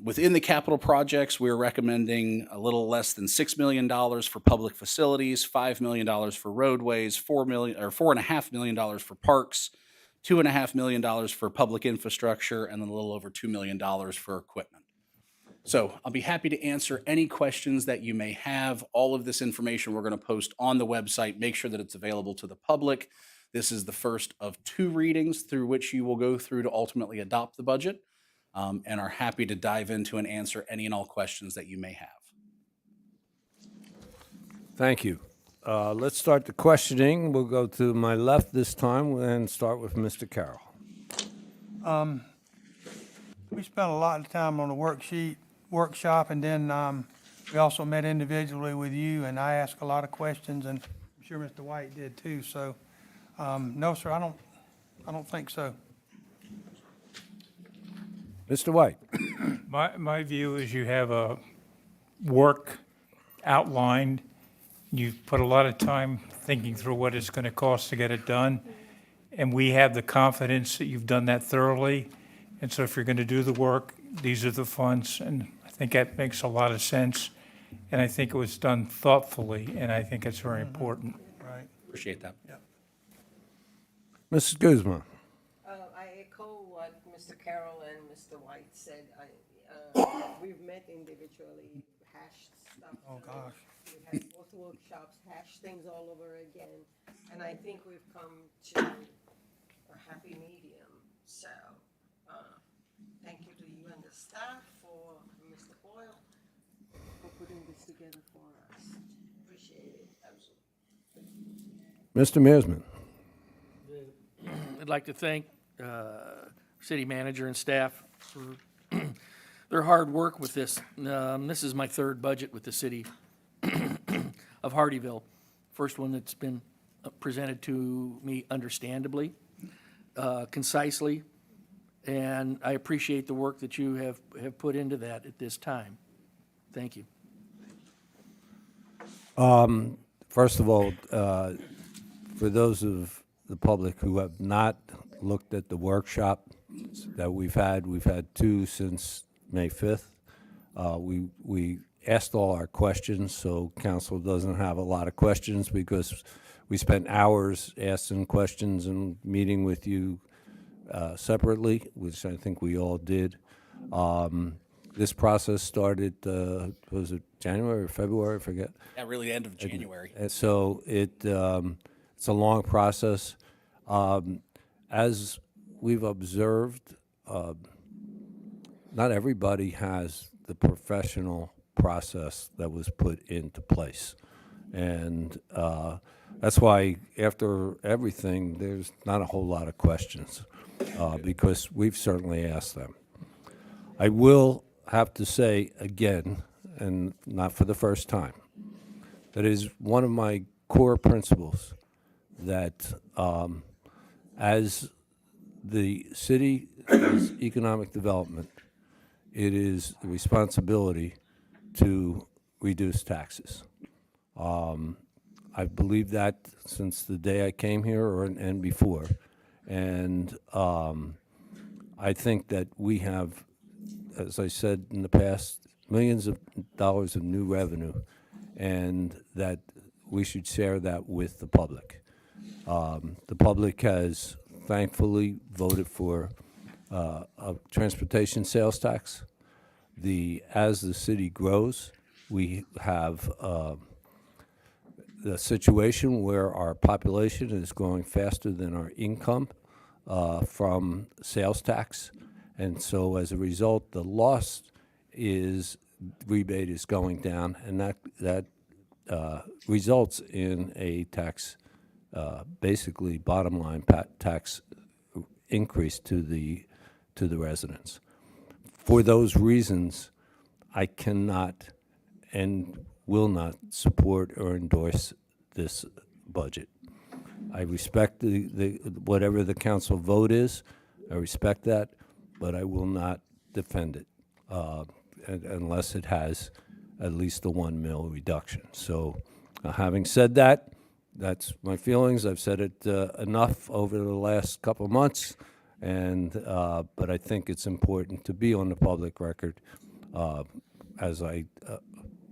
Within the capital projects, we're recommending a little less than $6 million for public facilities, $5 million for roadways, $4.5 million for parks, $2.5 million for public infrastructure, and then a little over $2 million for equipment. So I'll be happy to answer any questions that you may have. All of this information we're going to post on the website. Make sure that it's available to the public. This is the first of 2 readings through which you will go through to ultimately adopt the budget, and are happy to dive into and answer any and all questions that you may have. Thank you. Let's start the questioning. We'll go to my left this time and start with Mr. Carroll. We spent a lot of time on the workshop, and then we also met individually with you, and I asked a lot of questions, and I'm sure Mr. White did too. So, no, sir, I don't think so. Mr. White. My view is you have a work outlined. You've put a lot of time thinking through what it's going to cost to get it done. And we have the confidence that you've done that thoroughly. And so if you're going to do the work, these are the funds. And I think that makes a lot of sense. And I think it was done thoughtfully. And I think it's very important. Right. Appreciate that. Yeah. Mrs. Guzman. I echo what Mr. Carroll and Mr. White said. We've met individually, hashed stuff. Oh, gosh. We had both workshops, hashed things all over again, and I think we've come to a happy medium. So, thank you to you and the staff, for Mr. Boyle, for putting this together for us. Appreciate it. Mr. Mearsman. I'd like to thank city manager and staff for their hard work with this. This is my 3rd budget with the city of Hardeeville. First one that's been presented to me understandably, concisely, and I appreciate the work that you have put into that at this time. Thank you. First of all, for those of the public who have not looked at the workshop that we've had 2 since May 5th. We asked all our questions, so council doesn't have a lot of questions because we spent hours asking questions and meeting with you separately, which I think we all did. This process started, was it January or February? I forget. Yeah, really end of January. And so it's a long process. As we've observed, not everybody has the professional process that was put into place. And that's why after everything, there's not a whole lot of questions because we've certainly asked them. I will have to say again, and not for the first time, that is one of my core principles that as the city is economic development, it is the responsibility to reduce taxes. I've believed that since the day I came here and before. And I think that we have, as I said in the past, millions of dollars of new revenue, and that we should share that with the public. The public has thankfully voted for a transportation sales tax. As the city grows, we have the situation where our population is growing faster than our income from sales tax. And so as a result, the loss rebate is going down, and that results in a tax, basically bottom line tax increase to the residents. For those reasons, I cannot, and will not support or endorse this budget. I respect whatever the council vote is. I respect that, but I will not defend it unless it has at least a 1 mil reduction. So, having said that, that's my feelings. I've said it enough over the last couple of months, and but I think it's important to be on the public record as I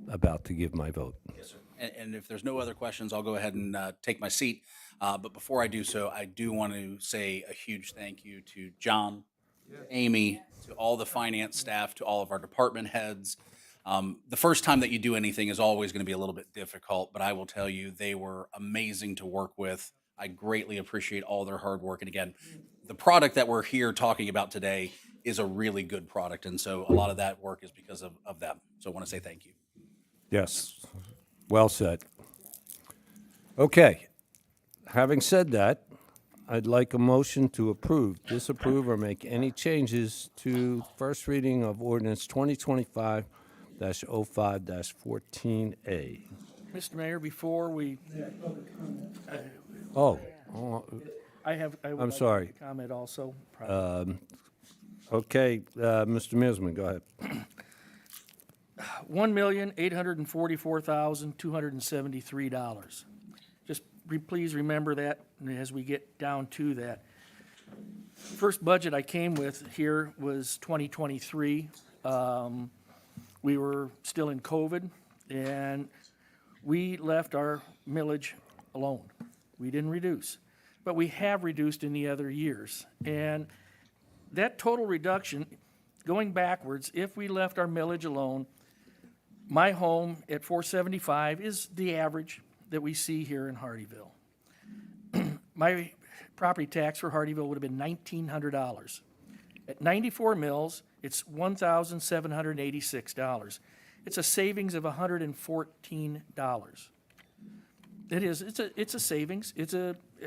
about to give my vote. Yes, sir. And if there's no other questions, I'll go ahead and take my seat. But before I do so, I do want to say a huge thank you to John, to Amy, to all the finance staff, to all of our department heads. The first time that you do anything is always going to be a little bit difficult, but I will tell you they were amazing to work with. I greatly appreciate all their hard work. And again, the product that we're here talking about today is a really good product. And so a lot of that work is because of them. So I want to say thank you. Yes, well said. Okay, having said that, I'd like a motion to approve, disapprove, or make any changes to first reading of ordinance 2025-05-14A. Mr. Mayor, before we, Oh, I would I'm like to sorry. make a comment also. okay, Mr. Mearsman, go ahead. $1,844,273. Just please remember that as we get down to that. First budget I came with here was 2023. We were still in COVID, and we left our millage alone. We didn't reduce, but we have reduced in the other years. And that total reduction, going backwards, if we left our millage alone, my home at 475 is the average that we see here in Hardeeville. My property tax for Hardeeville would have been $1,900. At 94 mills, it's $1,786. It's a savings of $114. It is. It's a savings.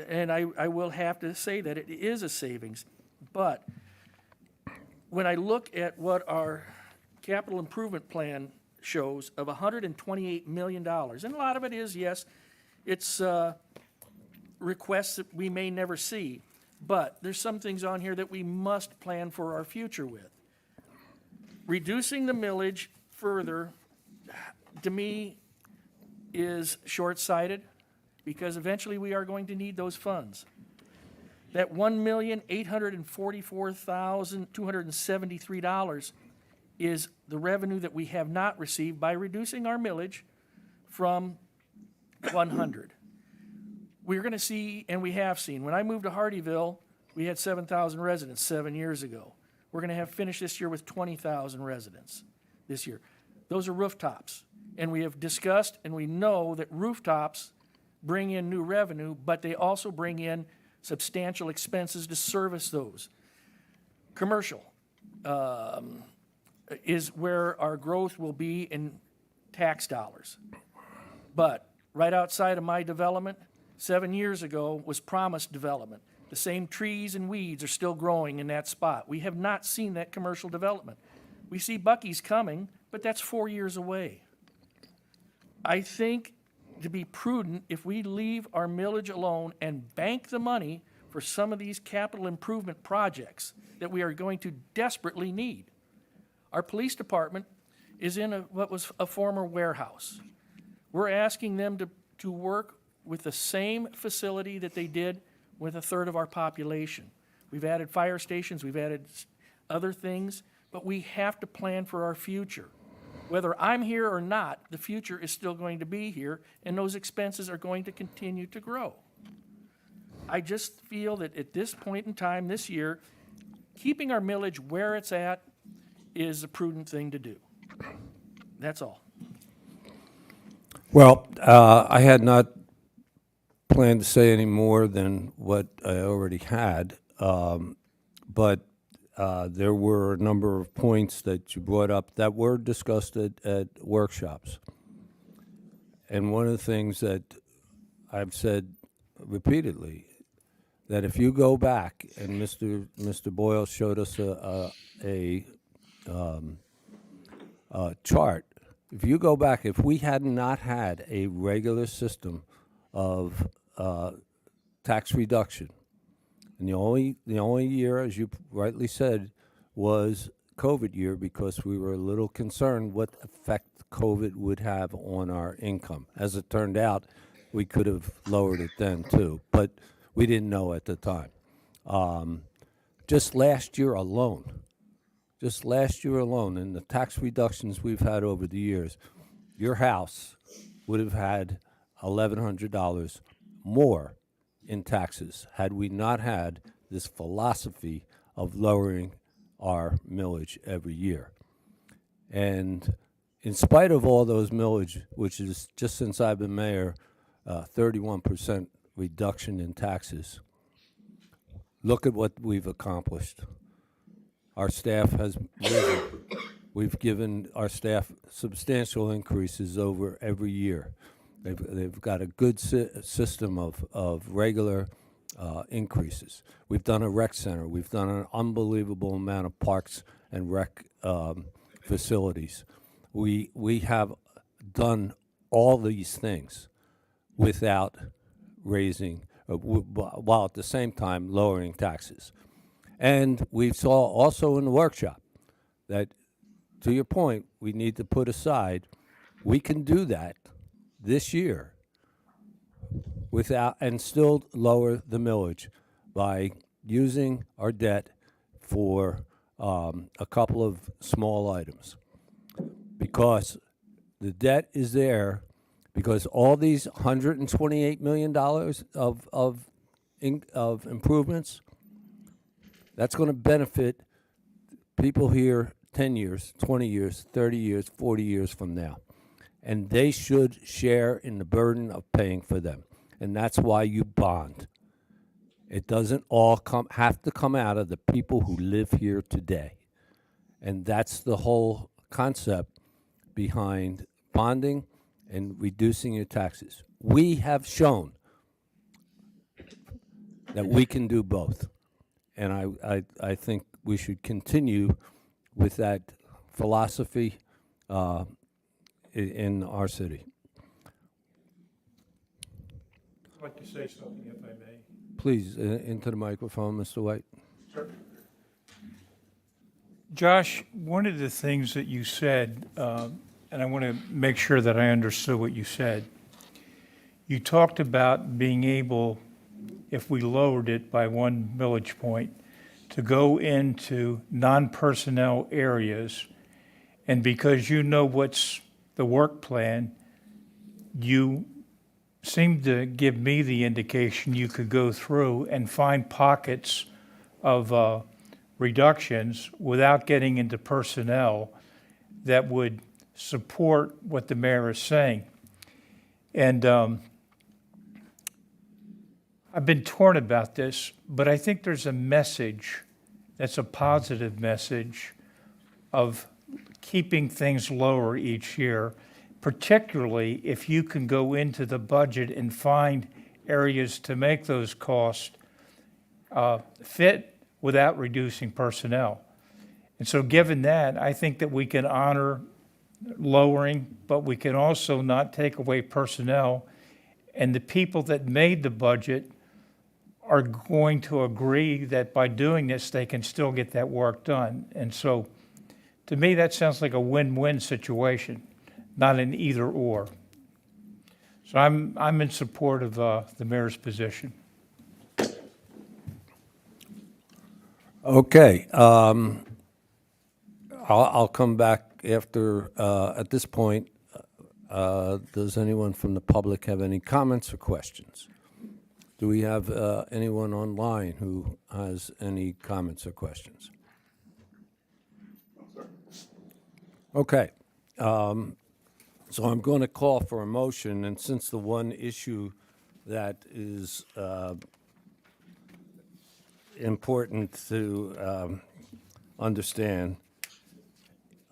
And I will have to say that it is a savings. But when I look at what our capital improvement plan shows of $128 million, and a lot of it is, yes, it's requests that we may never see, but there's some things on here that we must plan for our future with. Reducing the millage further, to me, is short-sighted, because eventually we are going to need those funds. That $1,844,273 is the revenue that we have not received by reducing our millage from 100. We're going to see, and we have seen, when I moved to Hardeeville, we had 7,000 residents 7 years ago. We're going to have finished this year with 20,000 residents this year. Those are rooftops. And we have discussed, and we know that rooftops bring in new revenue, but they also bring in substantial expenses to service those. Commercial is where our growth will be in tax dollars. But right outside of my development, 7 years ago, was promised development. The same trees and weeds are still growing in that spot. We have not seen that commercial development. We see Buc-ee's coming, but that's 4 years away. I think to be prudent, if we leave our millage alone and bank the money for some of these capital improvement projects that we are going to desperately need. Our police department is in what was a former warehouse. We're asking them to work with the same facility that they did with a third of our population. We've added fire stations, we've added other things, but we have to plan for our future. Whether I'm here or not, the future is still going to be here, and those expenses are going to continue to grow. I just feel that at this point in time this year, keeping our millage where it's at is a prudent thing to do. That's all. Well, I had not planned to say any more than what I already had, but there were a number of points that you brought up that were discussed at workshops. And one of the things that I've said repeatedly, that if you go back, and Mr. Boyle showed us a chart if you go back, if we had not had a regular system of tax reduction, and the only year, as you rightly said, was COVID year because we were a little concerned what effect COVID would have on our income. As it turned out, we could have lowered it then too, but we didn't know at the time. Just last year alone, and the tax reductions we've had over the years, your house would have had $1,100 more in taxes had we not had this philosophy of lowering our millage every year. And in spite of all those millage, which is just since I've been mayor, 31% reduction in taxes, look at what we've accomplished. Our staff has risen. We've given our staff substantial increases over every year. They've got a good system of regular increases. We've done a rec center. We've done an unbelievable amount of parks and rec facilities. We have done all these things without raising, while at the same time lowering taxes. And we saw also in the workshop that, to your point, we need to put aside, we can do that this year without, and still lower the millage by using our debt for a couple of small items. Because the debt is there, because all these $128 million of improvements, that's going to benefit people here 10 years, 20 years, 30 years, 40 years from now. And they should share in the burden of paying for them. And that's why you bond. It doesn't all have to come out of the people who live here today. And that's the whole concept behind bonding and reducing your taxes. We have shown that we can do both. And I think we should continue with that philosophy in our city. I'd like to say something, if I may. Please, into the microphone, Mr. White. Josh, one of the things that you said, and I want to make sure that I understood what you said. You talked about being able, if we lowered it by 1 millage point, to go into non-personnel areas, and because you know what's the work plan, you seem to give me the indication you could go through and find pockets of reductions without getting into personnel that would support what the mayor is saying. And I've been torn about this, but I think there's a message that's a positive message of keeping things lower each year, particularly if you can go into the budget and find areas to make those costs fit without reducing personnel. And so given that, I think that we can honor lowering, but we can also not take away personnel. And the people that made the budget are going to agree that by doing this, they can still get that work done. And so to me, that sounds like a win-win situation, not an either or. So I'm in support of the mayor's position. Okay. I'll come back after, at this point, does anyone from the public have any comments or questions? Do we have anyone online who has any comments or questions? Okay. So I'm going to call for a motion, and since the one issue that is important to understand,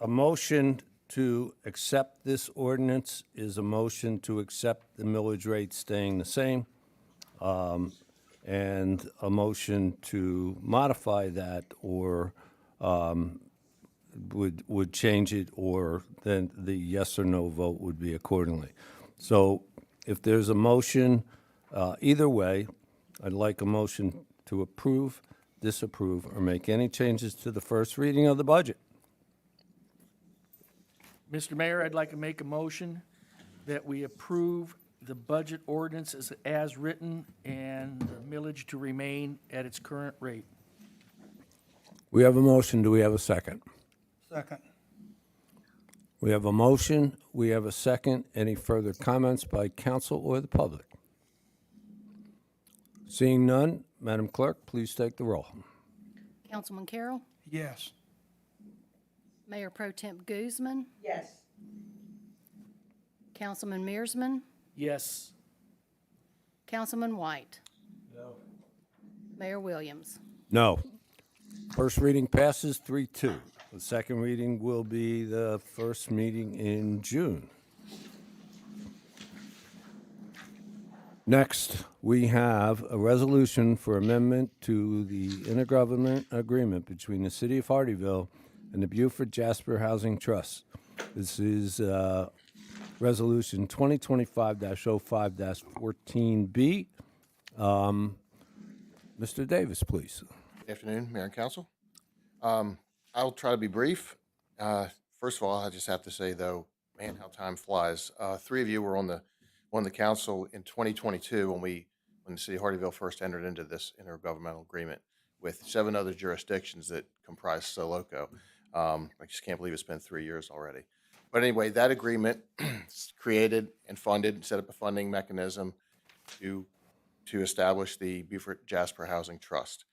a motion to accept this ordinance is a motion to accept the millage rate staying the same, and a motion to modify that or would change it, or then the yes or no vote would be accordingly. So if there's a motion, either way, I'd like a motion to approve, disapprove, or make any changes to the first reading of the budget. Mr. Mayor, I'd like to make a motion that we approve the budget ordinance as written and the millage to remain at its current rate. We have a motion. Do we have a second? Second. We have a motion. We have a second. Any further comments by council or the public? Seeing none, Madam Clerk, please take the roll. Councilman Carroll, Yes. Mayor Pro Tem Guzman, Yes. Councilman Mearsman, Yes. Councilman White. No. Mayor Williams. No. First reading passes 3-2. The second reading will be the first meeting in June. Next, we have a resolution for amendment to the intergovernment agreement between the City of Hardeeville and the Beaufort Jasper Housing Trust. This is Resolution 2025-05-14B. Mr. Davis, please. Good afternoon, Mayor and Council. I'll try to be brief. First of all, I just have to say, though, man, how time flies. Three of you were on the council in 2022 when the City of Hardeeville first entered into this intergovernmental agreement with 7 other jurisdictions that comprise Soloco. I just can't believe it's been 3 years already. But anyway, that agreement created and funded, set up a funding mechanism to establish the Beaufort Jasper Housing Trust.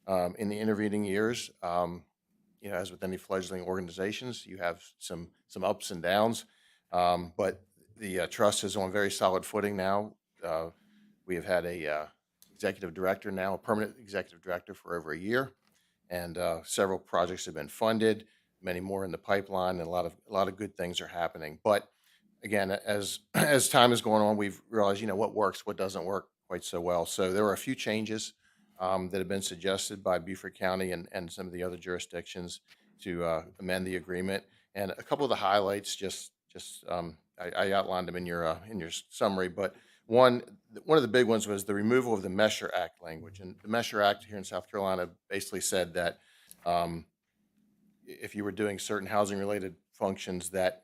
In the intervening years, as with any fledgling organizations, you have some ups and downs, but the trust is on very solid footing now. We have had a executive director now, a permanent executive director for over a year, and several projects have been funded, many more in the pipeline, and a lot of good things are happening. But again, as time is going on, we've realized what works, what doesn't work quite so well. So there were a few changes that have been suggested by Beaufort County and some of the other jurisdictions to amend the agreement. And a couple of the highlights, I outlined them in your summary, but one of the big ones was the removal of the Mesher Act language. And the Mesher Act here in South Carolina basically said that if you were doing certain housing-related functions, that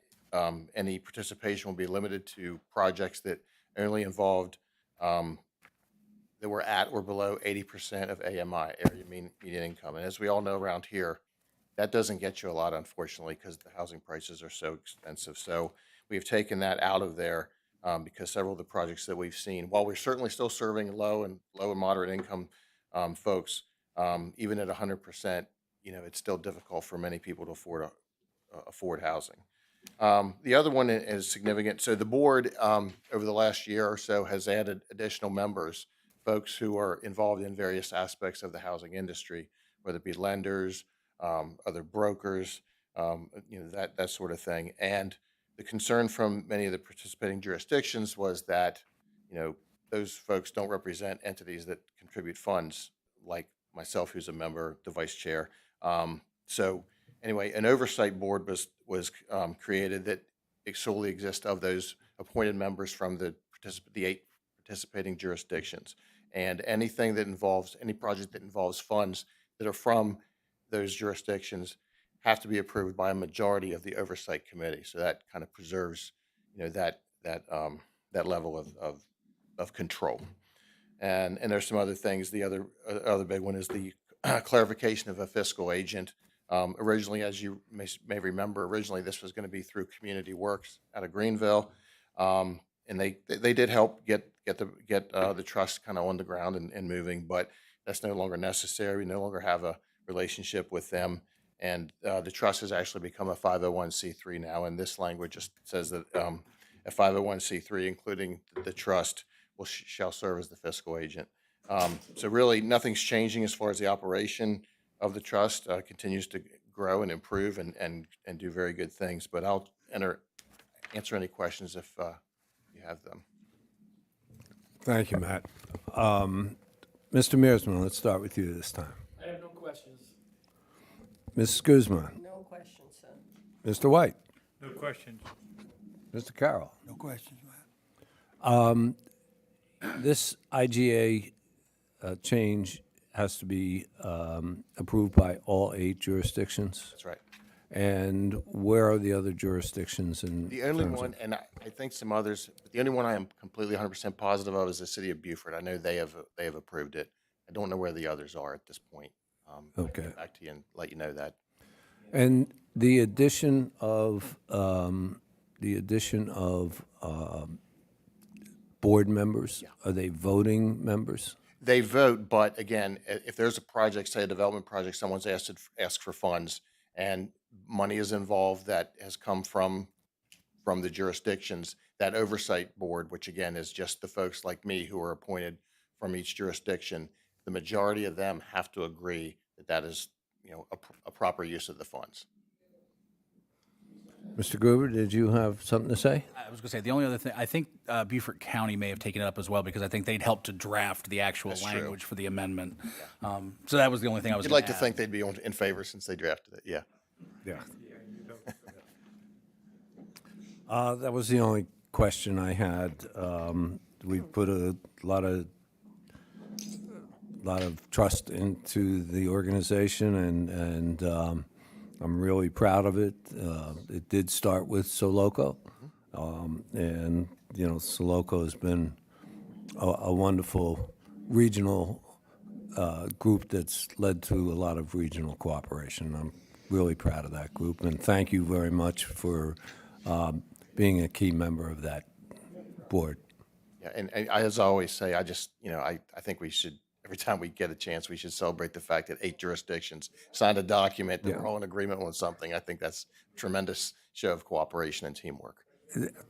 any participation will be limited to projects that only involved that were at or below 80% of AMI, area median income. And as we all know around here, that doesn't get you a lot, unfortunately, because the housing prices are so expensive. So we've taken that out of there because several of the projects that we've seen, while we're certainly still serving low and moderate income folks, even at 100%, it's still difficult for many people to afford housing. The other one is significant. So the board, over the last year or so, has added additional members, folks who are involved in various aspects of the housing industry, whether it be lenders, other brokers, that sort of thing. And the concern from many of the participating jurisdictions was that, those folks don't represent entities that contribute funds, like myself, who's a member, the vice chair. So anyway, an oversight board was created that solely exists of those appointed members from the 8 participating jurisdictions. And any project that involves funds that are from those jurisdictions have to be approved by a majority of the oversight committee. So that kind of preserves, that level of control. And there's some other things. The other big one is the clarification of a fiscal agent. Originally, as you may remember, this was going to be through Community Works out of Greenville, and they did help get the trust kind of on the ground and moving, but that's no longer necessary. We no longer have a relationship with them, and the trust has actually become a 501c3 now. And this language just says that a 501c3, including the trust, shall serve as the fiscal agent. So really, nothing's changing as far as the operation of the trust. Continues to grow and improve and do very good things. But I'll answer any questions if you have them. Thank you, Matt. Mr. Mearsman, let's start with you this time. I have no questions. Mrs. Guzman. No questions. Mr. White? No questions. Mr. Carroll? No questions, Matt. This IGA change has to be approved by all 8 jurisdictions? That's right. And where are the other jurisdictions in The only terms of- one, and I think some others, but the only one I am completely 100% positive of is the city of Beaufort. I know they have approved it. I don't know where the others are at this point. I'll Okay. get back to you and let you know that. And the addition of board members, are they voting members? They vote, but again, if there's a project, say a development project, someone's asked for funds and money is involved that has come from the jurisdictions, that oversight board, which again is just the folks like me who are appointed from each jurisdiction, the majority of them have to agree that that is, a proper use of the funds. Mr. Gruber, did you have something to say? I was going to say, the only other thing, I think Beaufort County may have taken it up as well, because I think they'd helped to draft the actual That's true. language for the amendment. So that was the only thing I was You'd going like to think they'd be in favor since they drafted it, yeah. Yeah. That was the only question I had. We put a lot of trust into the organization, and I'm really proud of it. It did start with Soloco, and Soloco has been a wonderful regional group that's led to a lot of regional cooperation. I'm really proud of that group, and thank you very much for being a key member of that board. Yeah, and as I always say, I just, I think we should, every time we get a chance, we should celebrate the fact that 8 jurisdictions signed a document that we're all in agreement on something. I think that's a tremendous show of cooperation and teamwork.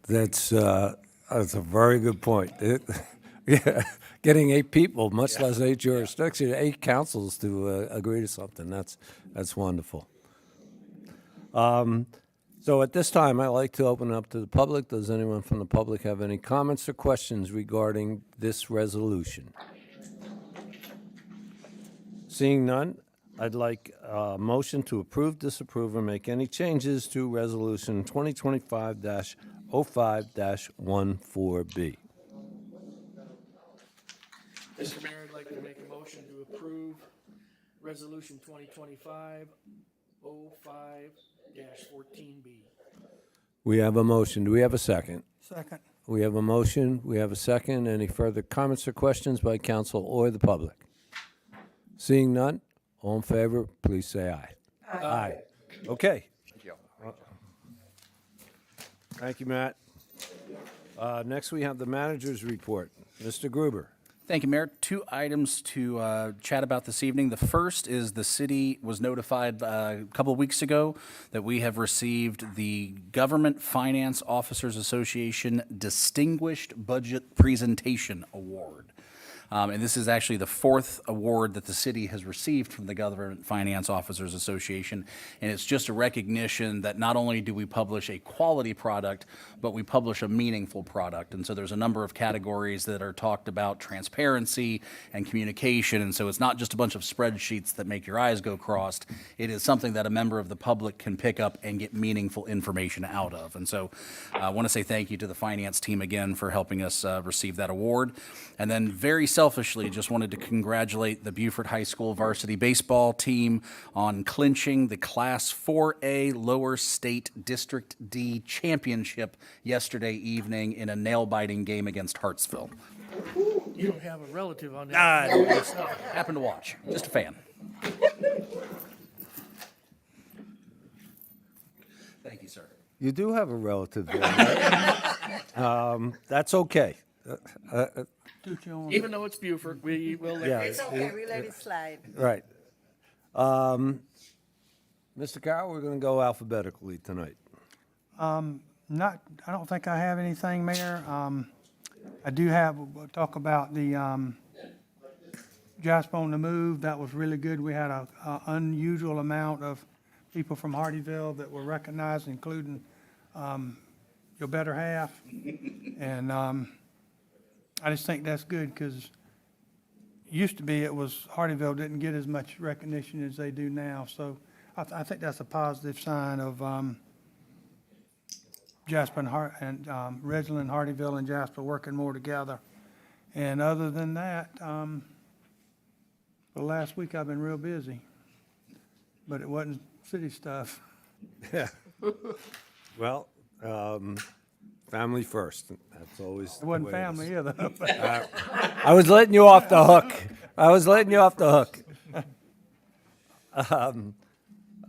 That's a very good point. Yeah, getting 8 people, much less 8 jurisdictions, 8 councils to agree to something, that's wonderful. So at this time, I'd like to open it up to the public. Does anyone from the public have any comments or questions regarding this resolution? Seeing none, I'd like a motion to approve, disapprove, or make any changes to Resolution 2025-05-14B. Mr. Mayor, I'd like to make a motion to approve Resolution 2025-05-14B. We have a motion. Do we have a second? Second. We have a motion. We have a second. Any further comments or questions by council or the public? Seeing none, all in favor, please say aye. Aye. Okay. Thank you. Thank you, Matt. Next, we have the manager's report. Mr. Gruber. Thank you, Mayor. 2 items to chat about this evening. The first is the city was notified a couple of weeks ago that we have received the Government Finance Officers Association Distinguished Budget Presentation Award. And this is actually the 4th award that the city has received from the Government Finance Officers Association. And it's just a recognition that not only do we publish a quality product, but we publish a meaningful product. And so there's a number of categories that are talked about: transparency and communication. And so it's not just a bunch of spreadsheets that make your eyes go crossed. It is something that a member of the public can pick up and get meaningful information out of. And so I want to say thank you to the finance team again for helping us receive that award. And then very selfishly, just wanted to congratulate the Beaufort High School varsity baseball team on clinching the Class 4A Lower State District D championship yesterday evening in a nail-biting game against Hartsville. You don't have a relative on that. Happened to watch. Just a fan. Thank you, sir. You do have a relative there, right? That's okay. Even though it's Beaufort, we will let Yeah. it. It's okay, we let it slide. Right. Mr. Carroll, we're going to go alphabetically tonight. I don't think I have anything, Mayor. I do have, we'll talk about the Jasper on the Move. That was really good. We had a unusual amount of people from Hardyville that were recognized, including your better half. And I just think that's good, because used to be it was Hardyville didn't get as much recognition as they do now. So I think that's a positive sign of Jasper and Ridgeland, Hardyville and Jasper working more together. And other than that, the last week I've been real busy, but it wasn't city stuff. Well, family first. That's always It the wasn't way family either. I was letting you off the hook. I was letting you off the hook.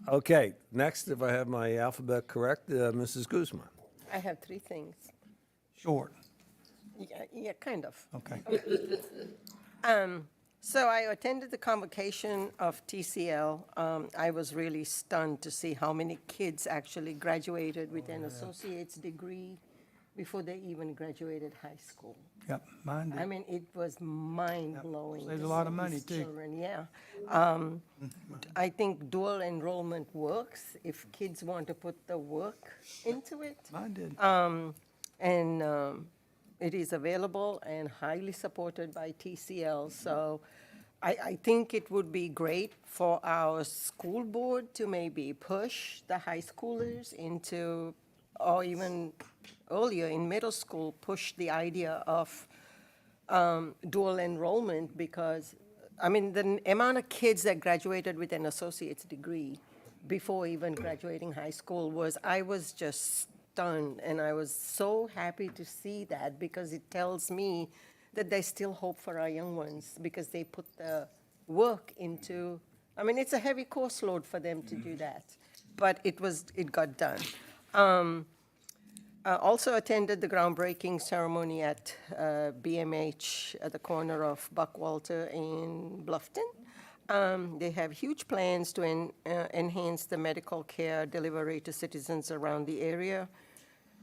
Okay, next, if I have my alphabet correct, Mrs. Guzman. I have three things. Short, Yeah, kind of. okay. So I attended the convocation of TCL. I was really stunned to see how many kids actually graduated with an associate's degree before they even graduated high school. Yep, mine I did. mean, it was mind-blowing. Saves to a lot see of money, these too. children, yeah. I think dual enrollment works if kids want to put the work into it. Mine did. It is available and highly supported by TCL. So I think it would be great for our school board to maybe push the high schoolers into, or even earlier in middle school, push the idea of dual enrollment, because, I mean, the amount of kids that graduated with an associate's degree before even graduating high school I was just stunned, and I was so happy to see that, because it tells me that there's still hope for our young ones, because they put the work into, I mean, it's a heavy course load for them to do that, but it got done. Also attended the groundbreaking ceremony at BMH at the corner of Buckwalter in Bluffton. They have huge plans to enhance the medical care delivery to citizens around the area,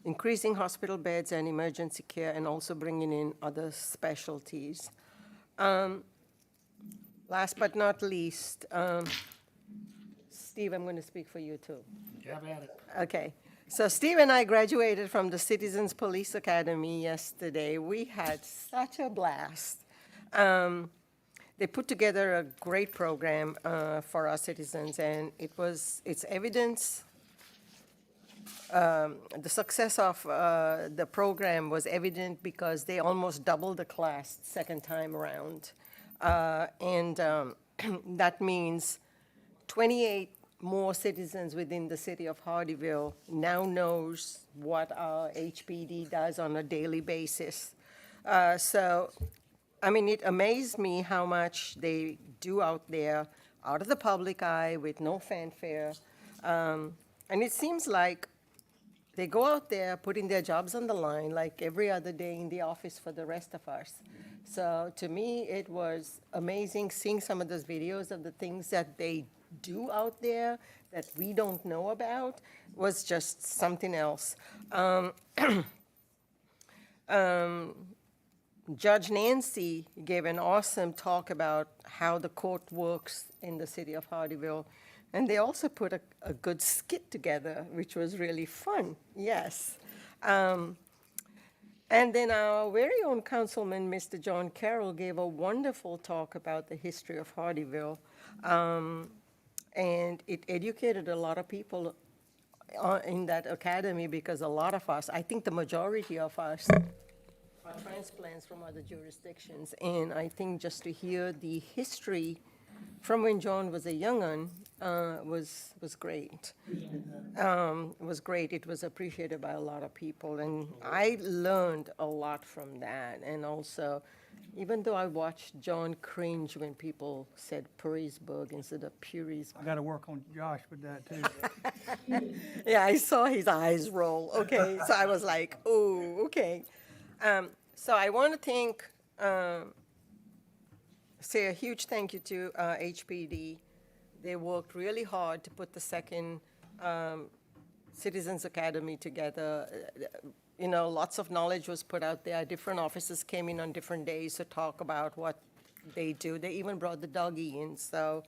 increasing hospital beds and emergency care, and also bringing in other specialties. Last but not least, Steve, I'm going to speak for you too. Have at it. Okay. So Steve and I graduated from the Citizens Police Academy yesterday. We had such a blast. They put together a great program for our citizens, and it's evidence. The success of the program was evident because they almost doubled the class second time around. That means 28 more citizens within the city of Hardeeville now knows what our HPD does on a daily basis. So, I mean, it amazed me how much they do out there, out of the public eye, with no fanfare. And it seems like they go out there putting their jobs on the line like every other day in the office for the rest of us. So to me, it was amazing seeing some of those videos of the things that they do out there that we don't know about. Was just something else. Judge Nancy gave an awesome talk about how the court works in the city of Hardeeville. And they also put a good skit together, which was really fun, yes. And then our very own councilman, Mr. John Carroll, gave a wonderful talk about the history of Hardeeville. And it educated a lot of people in that academy, because a lot of us, I think the majority of us, are transplants from other jurisdictions. And I think just to hear the history from when John was a young'un was great. Was great. It was appreciated by a lot of people, and I learned a lot from that. And also, even though I watched John cringe when people said Perrysburg instead of Purisburg. I got to work on Josh with that, too. Yeah, I saw his eyes roll. Okay, so I was like, oh, okay. So I want to say a huge thank you to HPD. They worked really hard to put the second Citizens Academy together. You know, lots of knowledge was put out there. Different officers came in on different days to talk about what they do. They even brought the doggy in. So,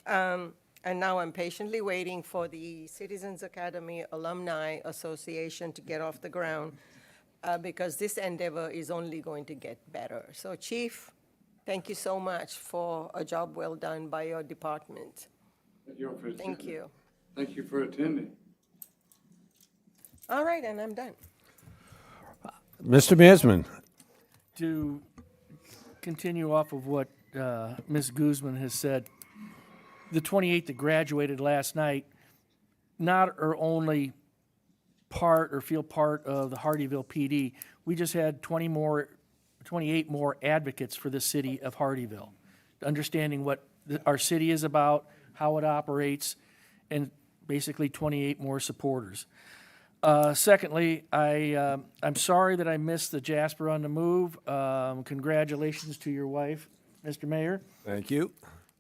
and now I'm patiently waiting for the Citizens Academy Alumni Association to get off the ground, because this endeavor is only going to get better. So, Chief, thank you so much for a job well done by your department. Thank you. Thank you for attending. All right, and I'm done. Mr. Mearsman? To continue off of what Ms. Guzman has said, the 28 that graduated last night not are only part or feel part of the Hardeeville PD, we just had 28 more advocates for the city of Hardeeville, understanding what our city is about, how it operates, and basically 28 more supporters. Secondly, I'm sorry that I missed the Jasper on the Move. Congratulations to your wife, Mr. Mayor. Thank you.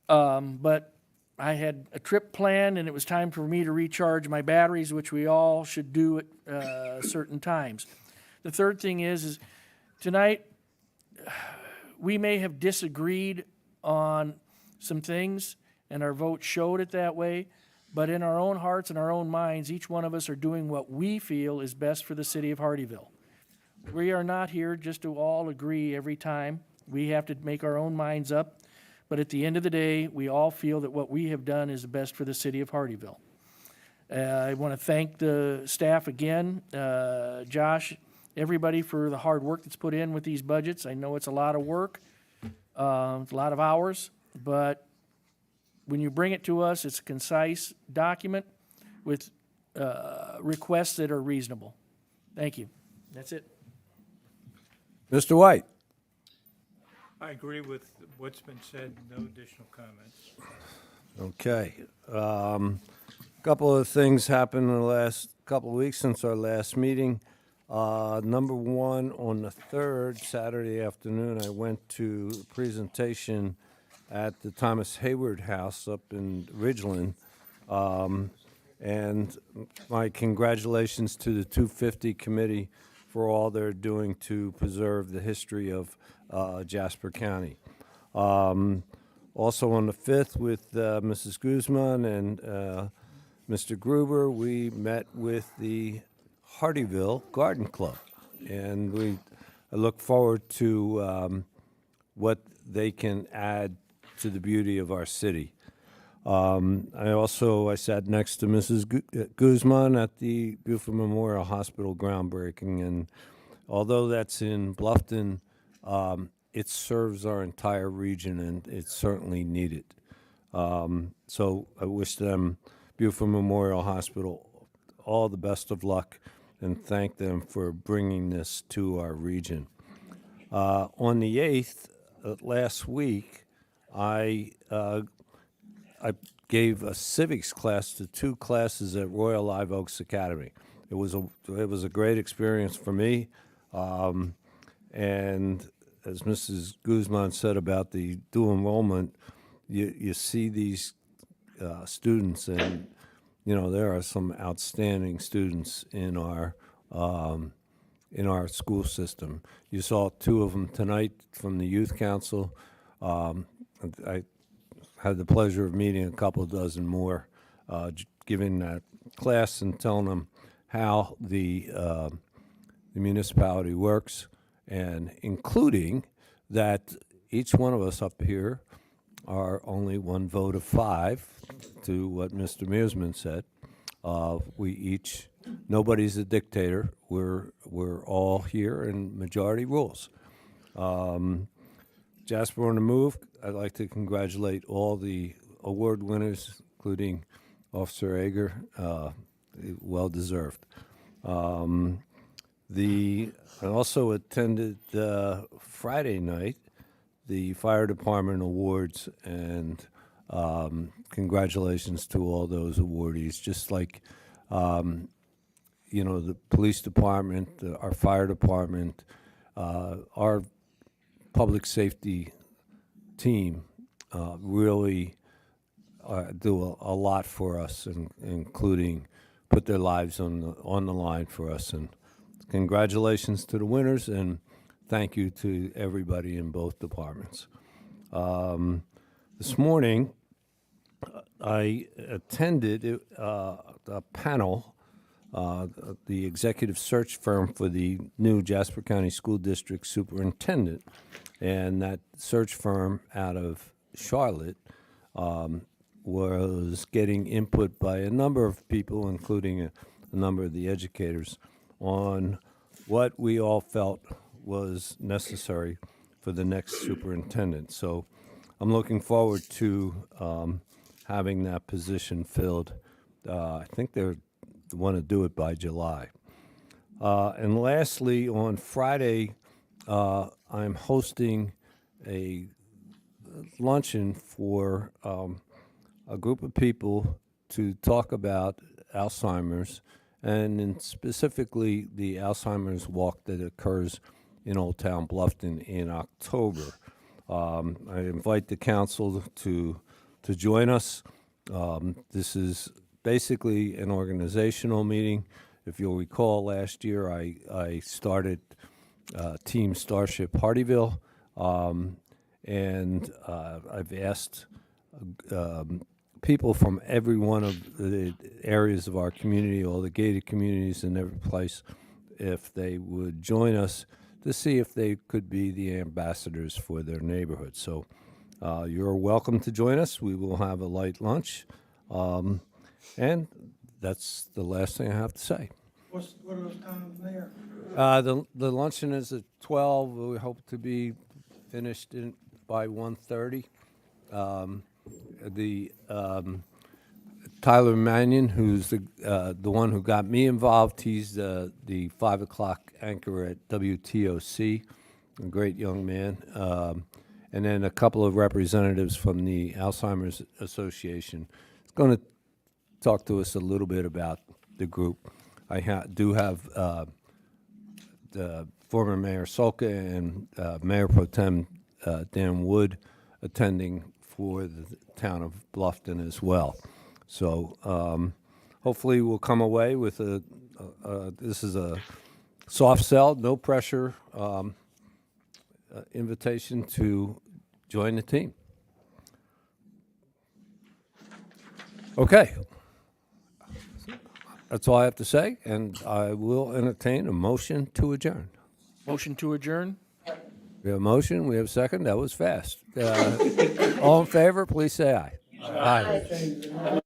But I had a trip planned, and it was time for me to recharge my batteries, which we all should do at certain times. The third thing is tonight we may have disagreed on some things, and our vote showed it that way. But in our own hearts and our own minds, each one of us are doing what we feel is best for the city of Hardeeville. We are not here just to all agree every time. We have to make our own minds up. But at the end of the day, we all feel that what we have done is the best for the city of Hardeeville. I want to thank the staff again, Josh, everybody for the hard work that's put in with these budgets. I know it's a lot of work, it's a lot of hours, but when you bring it to us, it's a concise document with requests that are reasonable. Thank you. That's it. Mr. White? I agree with what's been said, no additional comments. Okay. Couple of things happened in the last couple of weeks since our last meeting. Number one, on the 3rd, Saturday afternoon, I went to a presentation at the Thomas Hayward House up in Ridgeland. And my congratulations to the 250 Committee for all they're doing to preserve the history of Jasper County. Also on the 5th with Mrs. Guzman and Mr. Gruber, we met with the Hardeeville Garden Club. And I look forward to what they can add to the beauty of our city. I sat next to Mrs. Guzman at the Buford Memorial Hospital groundbreaking, and although that's in Bluffton, it serves our entire region, and it's certainly needed. So I wish them, Buford Memorial Hospital, all the best of luck, and thank them for bringing this to our region. On the 8th, last week, I gave a civics class to 2 classes at Royal Live Oaks Academy. It was a great experience for me, and as Mrs. Guzman said about the dual enrollment, you see these students, and there are some outstanding students in our school system. You saw 2 of them tonight from the Youth Council. I had the pleasure of meeting a couple dozen more, giving that class and telling them how the municipality works, and including that each one of us up here are only one vote of 5 to what Mr. Mearsman said. Nobody's a dictator. We're all here, and majority rules. Jasper on the Move, I'd like to congratulate all the award winners, including Officer Ager, well deserved. I also attended Friday night the Fire Department Awards, and congratulations to all those awardees. Just like, the police department, our fire department, our public safety team really do a lot for us, including put their lives on the line for us. And congratulations to the winners, and thank you to everybody in both departments. This morning, I attended a panel, the executive search firm for the new Jasper County School District Superintendent, and that search firm out of Charlotte was getting input by a number of people, including a number of the educators on what we all felt was necessary for the next superintendent. So I'm looking forward to having that position filled. I think they want to do it by July. And lastly, on Friday, I'm hosting a luncheon for a group of people to talk about Alzheimer's, and specifically the Alzheimer's walk that occurs in Old Town Bluffton in October. I invite the council to join us. This is basically an organizational meeting. If you'll recall, last year I started Team Starship Hardyville, and I've asked people from every one of the areas of our community, all the gated communities in every place, if they would join us to see if they could be the ambassadors for their neighborhood. So you're welcome to join us. We will have a light lunch. And that's the last thing I have to say. What are those times there? The luncheon is at 12. We hope to be finished by 1:30. Tyler Mannion, who's the one who got me involved, he's the 5 o'clock anchor at WTOC, a great young man. And then a couple of representatives from the Alzheimer's Association. It's going to talk to us a little bit about the group. I do have the former Mayor Solka and Mayor Pro Tem Dan Wood attending for the town of Bluffton as well. So hopefully we'll come away with this is a soft sell, no pressure invitation to join the team. Okay. That's all I have to say, and I will entertain a motion to adjourn. Motion to adjourn? We have a motion, we have a second, that was fast. All in favor, please say aye. Aye.